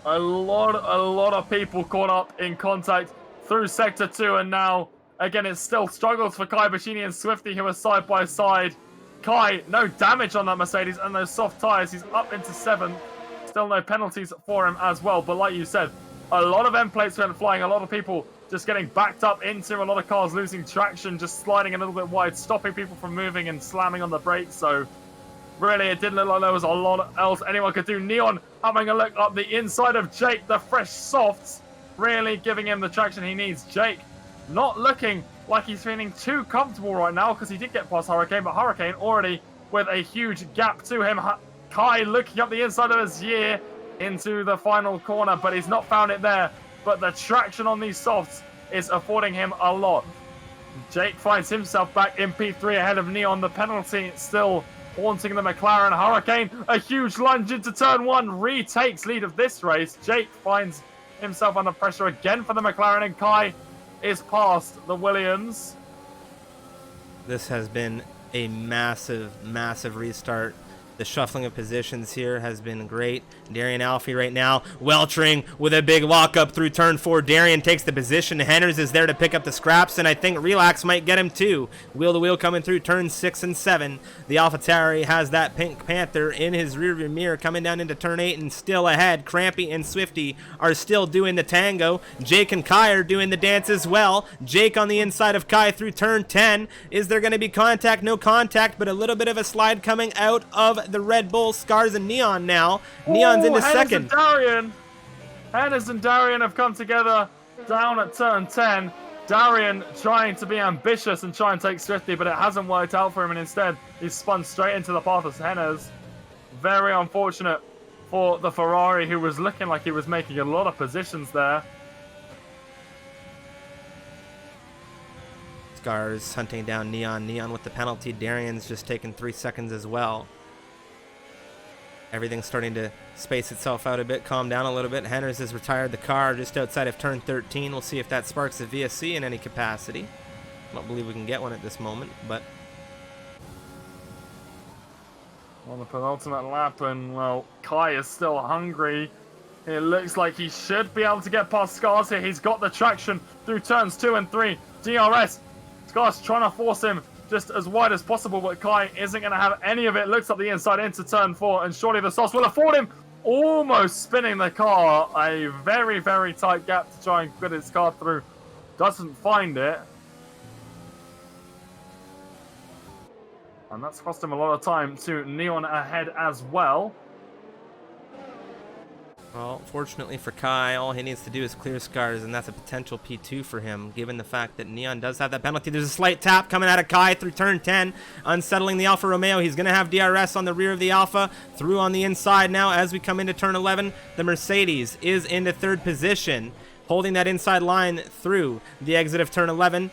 A lot of people caught up in contact through Sector 2, and now, again, it still struggles for Kai Bacchini and Swifty, who are side by side. Kai, no damage on that Mercedes and those soft tyres. He's up into 7th. Still no penalties for him as well, but like you said, a lot of end plates went flying, a lot of people just getting backed up into, a lot of cars losing traction, just sliding a little bit wide, stopping people from moving and slamming on the brakes. So really, it didn't look like there was a lot else anyone could do. Neon having a look up the inside of Jake, the fresh softs, really giving him the traction he needs. Jake not looking like he's feeling too comfortable right now, because he did get past Hurricane, but Hurricane already with a huge gap to him. Kai looking up the inside of Azir into the final corner, but he's not found it there. But the traction on these softs is affording him a lot. Jake finds himself back in P3 ahead of Neon. The penalty still haunting the McLaren. Hurricane, a huge lunge into turn 1, retakes lead of this race. Jake finds himself under pressure again for the McLaren, and Kai is past the Williams. This has been a massive restart. The shuffling of positions here has been great. Darian Alfie right now weltering with a big walk-up through turn 4. Darian takes the position. Henners is there to pick up the scraps, and I think Relax might get him too. Wheel-to-wheel coming through turn 6 and 7. The AlphaTauri has that Pink Panther in his rearview mirror coming down into turn 8 and still ahead. Crampy and Swifty are still doing the tango. Jake and Kai are doing the dance as well. Jake on the inside of Kai through turn 10. Is there going to be contact? No contact, but a little bit of a slide coming out of the Red Bull. Scars and Neon now. Neon's into second. Henners and Darian have come together down at turn 10. Darian trying to be ambitious and try and take Swifty, but it hasn't worked out for him, and instead he's spun straight into the path of Henners. Very unfortunate for the Ferrari, who was looking like he was making a lot of positions there. Scars hunting down Neon. Neon with the penalty. Darian's just taken 3 seconds as well. Everything's starting to space itself out a bit, calm down a little bit. Henners has retired the car just outside of turn 13. We'll see if that sparks a VSC in any capacity. I don't believe we can get one at this moment, but... On the penultimate lap, and, well, Kai is still hungry. It looks like he should be able to get past Scars here. He's got the traction through turns 2 and 3. DRS. Scars trying to force him just as wide as possible, but Kai isn't going to have any of it. Looks up the inside into turn 4, and surely the sauce will afford him almost spinning the car. A very tight gap to try and get his car through. Doesn't find it. And that's cost him a lot of time to Neon ahead as well. Well, fortunately for Kai, all he needs to do is clear Scars, and that's a potential P2 for him, given the fact that Neon does have that penalty. There's a slight tap coming out of Kai through turn 10, unsettling the Alfa Romeo. He's going to have DRS on the rear of the Alfa, through on the inside now as we come into turn 11. The Mercedes is into third position, holding that inside line through the exit of turn 11.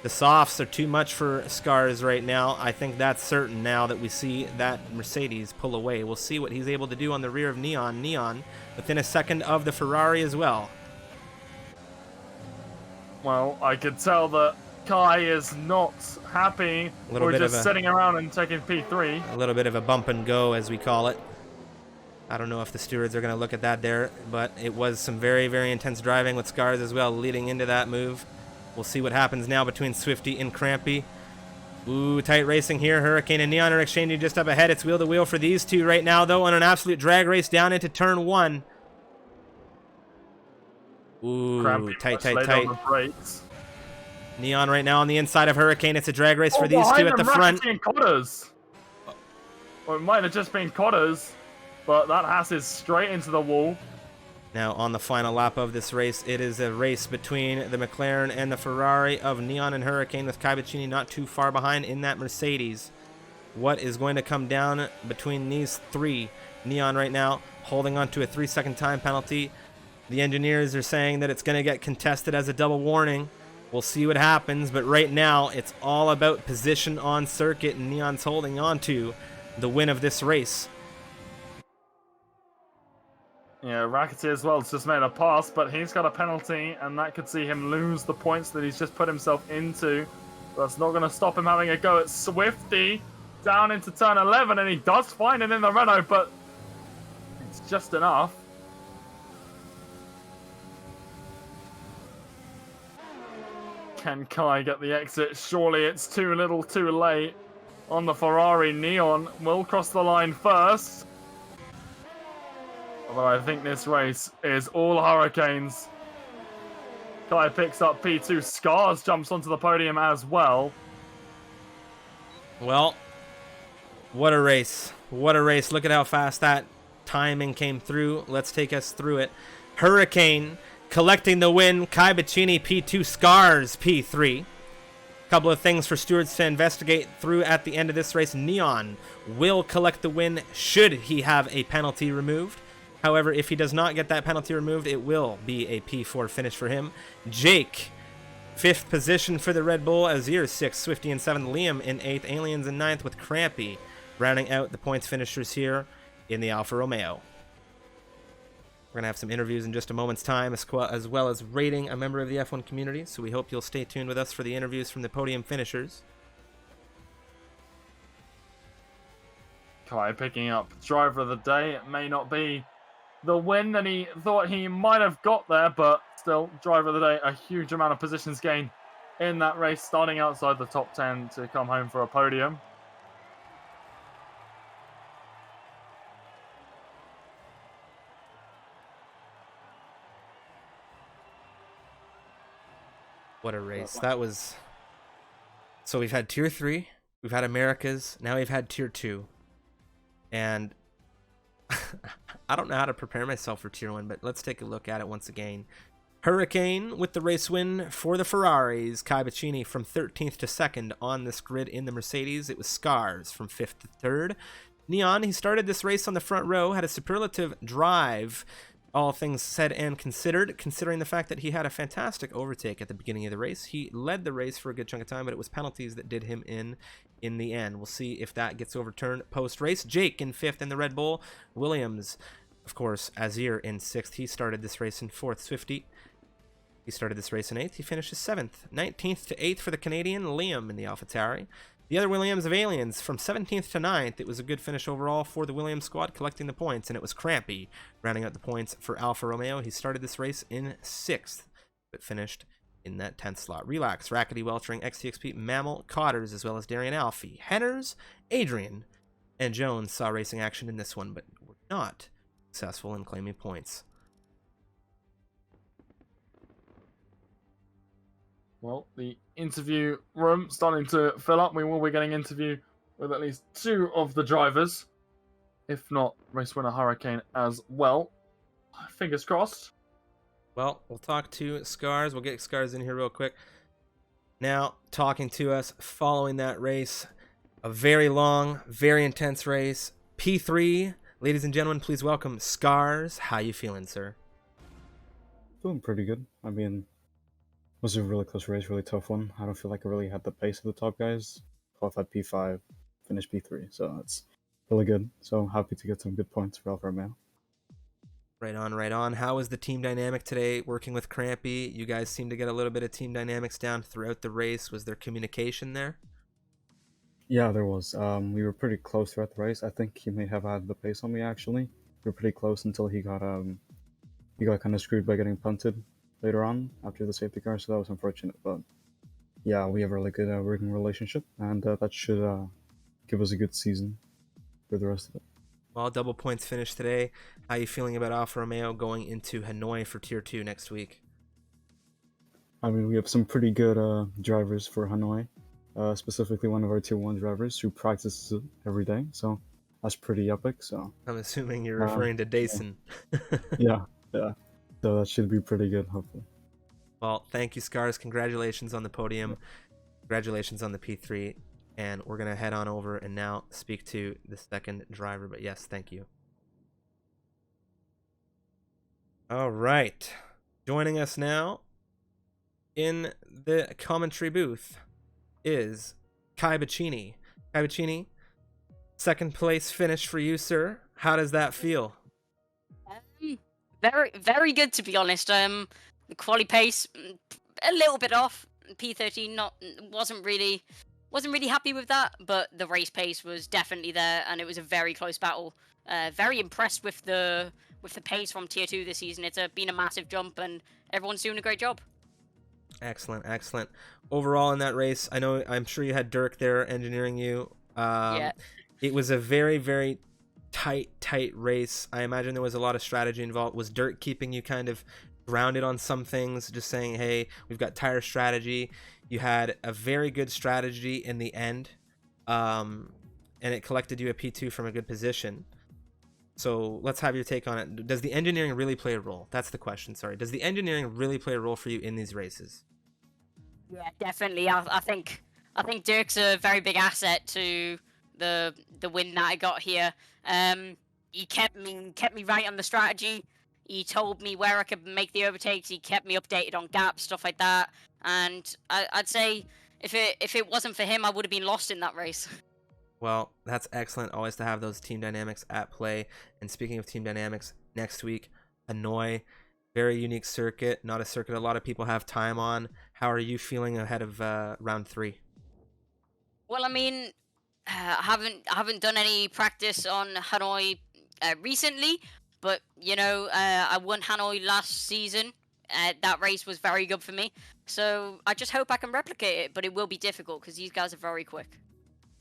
The softs are too much for Scars right now. I think that's certain now that we see that Mercedes pull away. We'll see what he's able to do on the rear of Neon. Neon within a second of the Ferrari as well. Well, I could tell that Kai is not happy. We're just sitting around and taking P3. A little bit of a bump and go, as we call it. I don't know if the stewards are going to look at that there, but it was some very intense driving with Scars as well leading into that move. We'll see what happens now between Swifty and Crampy. Ooh, tight racing here. Hurricane and Neon are exchanging just up ahead. It's wheel-to-wheel for these two right now, though, on an absolute drag race down into turn 1. Ooh, Crampy tight. Neon right now on the inside of Hurricane. It's a drag race for these two at the front. Or it might have just been Cotters, but that Haas is straight into the wall. Now on the final lap of this race, it is a race between the McLaren and the Ferrari of Neon and Hurricane, with Kai Bacchini not too far behind in that Mercedes. What is going to come down between these three? Neon right now holding on to a 3-second time penalty. The engineers are saying that it's going to get contested as a double warning. We'll see what happens, but right now it's all about position on circuit, and Neon's holding on to the win of this race. Yeah, Rackety as well has just made a pass, but he's got a penalty, and that could see him lose the points that he's just put himself into. That's not going to stop him having a go at Swifty down into turn 11, and he does find it in the Renault, but it's just enough. Can Kai get the exit? Surely it's too little too late on the Ferrari. Neon will cross the line first. Although I think this race is all Hurricanes. Kai picks up P2. Scars jumps onto the podium as well. Well, what a race. What a race. Look at how fast that timing came through. Let's take us through it. Hurricane collecting the win. Kai Bacchini P2, Scars P3. Couple of things for stewards to investigate through at the end of this race. Neon will collect the win should he have a penalty removed. However, if he does not get that penalty removed, it will be a P4 finish for him. Jake, 5th position for the Red Bull. Azir, 6th. Swifty in 7th. Liam in 8th. Aliens in 9th, with Crampy rounding out the points finishers here in the Alfa Romeo. We're going to have some interviews in just a moment's time, as well as rating a member of the F1 community, so we hope you'll stay tuned with us for the interviews from the podium finishers. Kai picking up driver of the day. It may not be the win that he thought he might have got there, but still, driver of the day, a huge amount of positions gained in that race, starting outside the top 10 to come home for a podium. What a race. That was... So we've had Tier 3, we've had Americas, now we've had Tier 2. And I don't know how to prepare myself for Tier 1, but let's take a look at it once again. Hurricane with the race win for the Ferraris. Kai Bacchini from 13th to 2nd on this grid in the Mercedes. It was Scars from 5th to 3rd. Neon, he started this race on the front row, had a superlative drive, all things said and considered, considering the fact that he had a fantastic overtake at the beginning of the race. He led the race for a good chunk of time, but it was penalties that did him in the end. We'll see if that gets overturned post-race. Jake in 5th in the Red Bull. Williams, of course, Azir in 6th. He started this race in 4th. Swifty, he started this race in 8th. He finishes 7th. 19th to 8th for the Canadian. Liam in the AlphaTauri. The other Williams of Aliens from 17th to 9th. It was a good finish overall for the Williams squad, collecting the points, and it was Crampy rounding out the points for Alfa Romeo. He started this race in 6th, but finished in that 10th slot. Relax, Rackety, Weltering, XTXP, Mammal, Cotters, as well as Darian Alfie. Henners, Adrian, and Jones saw racing action in this one, but were not successful in claiming points. Well, the interview room starting to fill up. We will be getting interview with at least 2 of the drivers, if not race winner Hurricane as well. Fingers crossed. Well, we'll talk to Scars. We'll get Scars in here real quick. Now, talking to us following that race, a very long, very intense race. P3, ladies and gentlemen, please welcome Scars. How you feeling, sir? Feeling pretty good. I mean, it was a really close race, really tough one. I don't feel like I really had the pace of the top guys. Qualified P5, finished P3, so it's really good. So happy to get some good points for Alfa Romeo. Right on, right on. How was the team dynamic today working with Crampy? You guys seem to get a little bit of team dynamics down throughout the race. Was there communication there? Yeah, there was. We were pretty close throughout the race. I think he may have had the pace on me, actually. We were pretty close until he got kind of screwed by getting punted later on after the safety car, so that was unfortunate. But yeah, we have a really good working relationship, and that should give us a good season for the rest of it. Well, double points finished today. How are you feeling about Alfa Romeo going into Hanoi for Tier 2 next week? I mean, we have some pretty good drivers for Hanoi, specifically one of our Tier 1 drivers who practices it every day, so that's pretty epic. So I'm assuming you're referring to Dason. Yeah. So that should be pretty good, hopefully. Well, thank you, Scars. Congratulations on the podium. Congratulations on the P3. And we're going to head on over and now speak to the second driver. But yes, thank you. All right. Joining us now in the commentary booth is Kai Bacchini. Kai Bacchini, second place finish for you, sir. How does that feel? Very, very good to be honest. The quali pace a little bit off. P13 wasn't really happy with that, but the race pace was definitely there, and it was a very close battle. Very impressed with the pace from Tier 2 this season. It's been a massive jump, and everyone's doing a great job. Excellent, excellent. Overall in that race, I'm sure you had Dirk there engineering you. Yeah. It was a very, very tight race. I imagine there was a lot of strategy involved. Was Dirk keeping you kind of grounded on some things, just saying, hey, we've got tire strategy? You had a very good strategy in the end, and it collected you a P2 from a good position. So let's have your take on it. Does the engineering really play a role? That's the question, sorry. Does the engineering really play a role for you in these races? Yeah, definitely. I think Dirk's a very big asset to the win that I got here. He kept me right on the strategy. He told me where I could make the overtakes. He kept me updated on gaps, stuff like that. And I'd say if it wasn't for him, I would have been lost in that race. Well, that's excellent. Always to have those team dynamics at play. And speaking of team dynamics, next week, Hanoi, very unique circuit. Not a circuit a lot of people have time on. How are you feeling ahead of round 3? Well, I mean, I haven't done any practice on Hanoi recently, but I won Hanoi last season. That race was very good for me, so I just hope I can replicate it. But it will be difficult because these guys are very quick.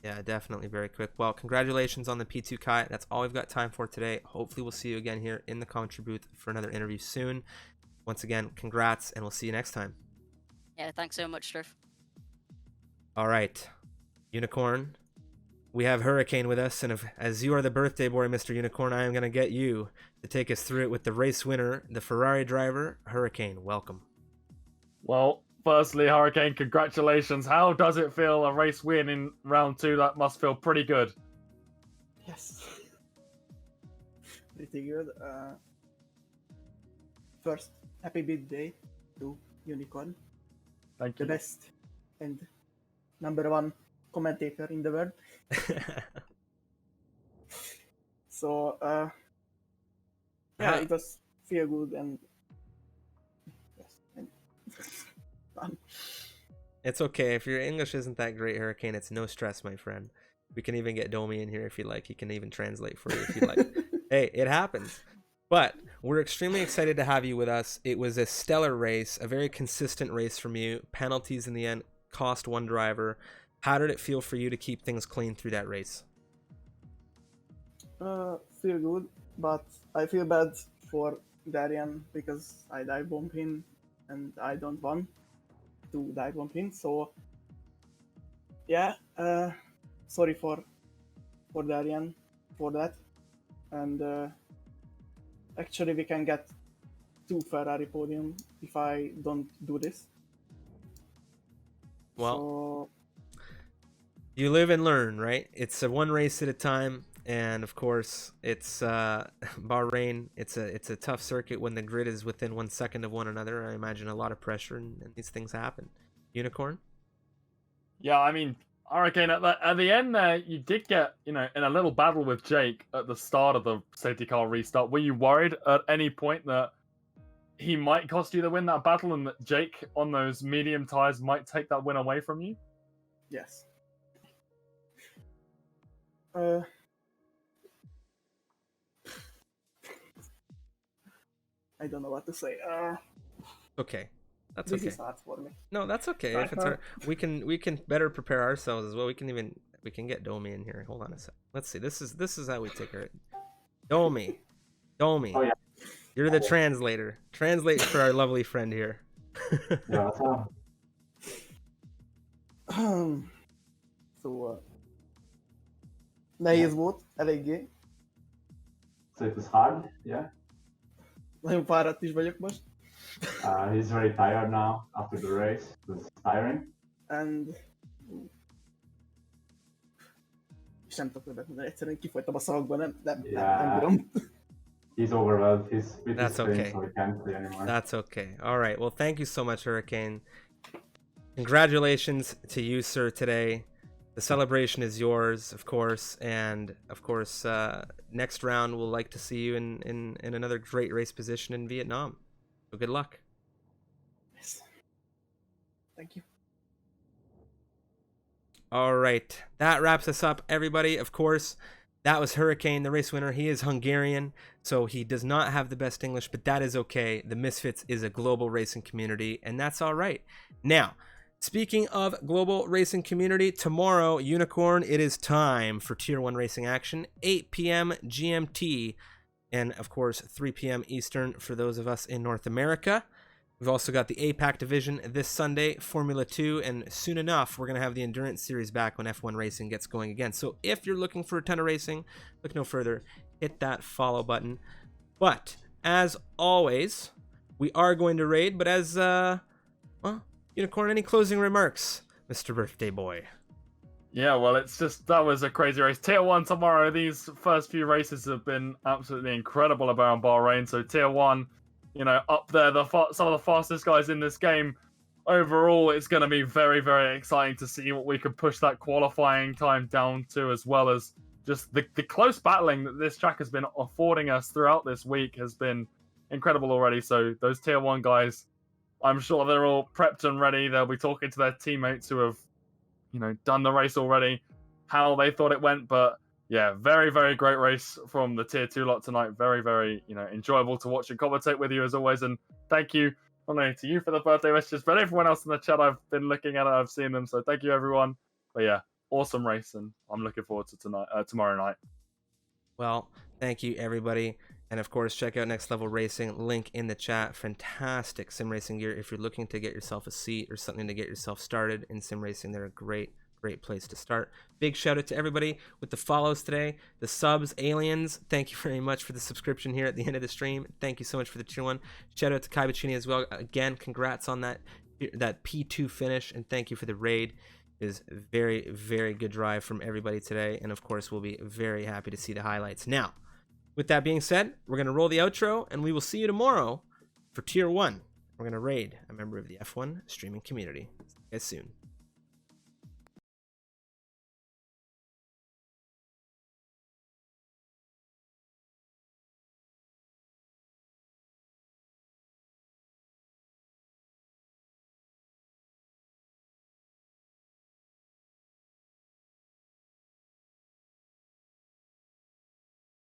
Yeah, definitely very quick. Well, congratulations on the P2 Kai. That's all we've got time for today. Hopefully we'll see you again here in the commentary booth for another interview soon. Once again, congrats, and we'll see you next time. Yeah, thanks so much, Striff. All right, Unicorn. We have Hurricane with us, and as you are the birthday boy, Mr. Unicorn, I am going to get you to take us through it with the race winner, the Ferrari driver, Hurricane. Welcome. Well, firstly, Hurricane, congratulations. How does it feel, a race win in round 2? That must feel pretty good. Yes. Pretty good. First, happy birthday to Unicorn. Thank The you. best and #1 commentator in the world. So, it was feel good and yes, and fun. It's okay. If your English isn't that great, Hurricane, it's no stress, my friend. We can even get Domi in here if you like. He can even translate for you if you like. Hey, it happens. But we're extremely excited to have you with us. It was a stellar race, a very consistent race from you. Penalties in the end cost one driver. How did it feel for you to keep things clean through that race? Feel good, but I feel bad for Darian because I dive bomb him and I don't want to dive bomb him. So yeah, sorry for Darian for that. And actually we can get 2 Ferrari podium if I don't do this. Well, so, you live and learn, right? It's a one race at a time. And of course, it's Bahrain. It's a tough circuit when the grid is within 1 second of one another. I imagine a lot of pressure, and these things happen. Unicorn? Yeah, I mean, Hurricane, at the end there, you did get, in a little battle with Jake at the start of the safety car restart. Were you worried at any point that he might cost you the win, that battle, and that Jake on those medium tires might take that win away from you? yes. I don't know what to say. Okay. That's this okay. is hard for me. No, that's okay. If it's hard, we can better prepare ourselves as well. We can get Domi in here. Hold on a sec. Let's see. This is how we take her. Domi. Oh, yeah. You're the translator. Translate for our lovely friend here. Ja, what's up? So, nehéz volt, eléggé. So it was hard, yeah. Nagyon fáradt is vagyok most. He's very tired now after the race. It was tiring. And... És nem tudok többet mondani, egyszerűen kifolytam a szavakban, nem bírom. he's overwhelmed. He's with That's his pain, okay. so he can't play anymore. That's okay. All right. Well, thank you so much, Hurricane. Congratulations to you, sir, today. The celebration is yours, of course, and of course, next round we'll like to see you in another great race position in Vietnam. So good luck. Yes. Thank you. All right, that wraps us up, everybody. Of course, that was Hurricane, the race winner. He is Hungarian, so he does not have the best English, but that is okay. The Misfits is a global racing community, and that's all right. Now, speaking of global racing community, tomorrow, Unicorn, it is time for Tier 1 racing action, 8 p.m. GMT, and of course, 3 p.m. Eastern for those of us in North America. We've also got the APAC division this Sunday, Formula 2, and soon enough, we're going to have the Endurance Series back when F1 racing gets going again. So if you're looking for a ton of racing, look no further, hit that follow button. But as always, we are going to raid, but as, well, Unicorn, any closing remarks, Mr. Birthday Boy? Yeah, well, it's just, that was a crazy race. Tier 1 tomorrow. These first few races have been absolutely incredible about Bahrain. So Tier 1, you know, up there, some of the fastest guys in this game. Overall, it's going to be very, very exciting to see what we can push that qualifying time down to, as well as just the close battling that this track has been affording us throughout this week has been incredible already. So those Tier 1 guys, I'm sure they're all prepped and ready. They'll be talking to their teammates who have, you know, done the race already, how they thought it went. But yeah, very, very great race from the Tier 2 lot tonight. Very, very, you know, enjoyable to watch and commentate with you as always. And thank you not only to you for the birthday messages, but everyone else in the chat. I've been looking at it, I've seen them. So thank you, everyone. But yeah, awesome race, and I'm looking forward to tomorrow night. Well, thank you, everybody. And of course, check out Next Level Racing, link in the chat. Fantastic sim racing gear. If you're looking to get yourself a seat or something to get yourself started in sim racing, they're a great place to start. Big shout out to everybody with the follows today, the subs, aliens. Thank you very much for the subscription here at the end of the stream. Thank you so much for the Tier 1. Shout out to Kai Bacini as well. Again, congrats on that P2 finish, and thank you for the raid. It is very, very good drive from everybody today, and of course, we'll be very happy to see the highlights. Now, with that being said, we're going to roll the outro, and we will see you tomorrow for Tier 1. We're going to raid a member of the F1 streaming community. See you guys soon.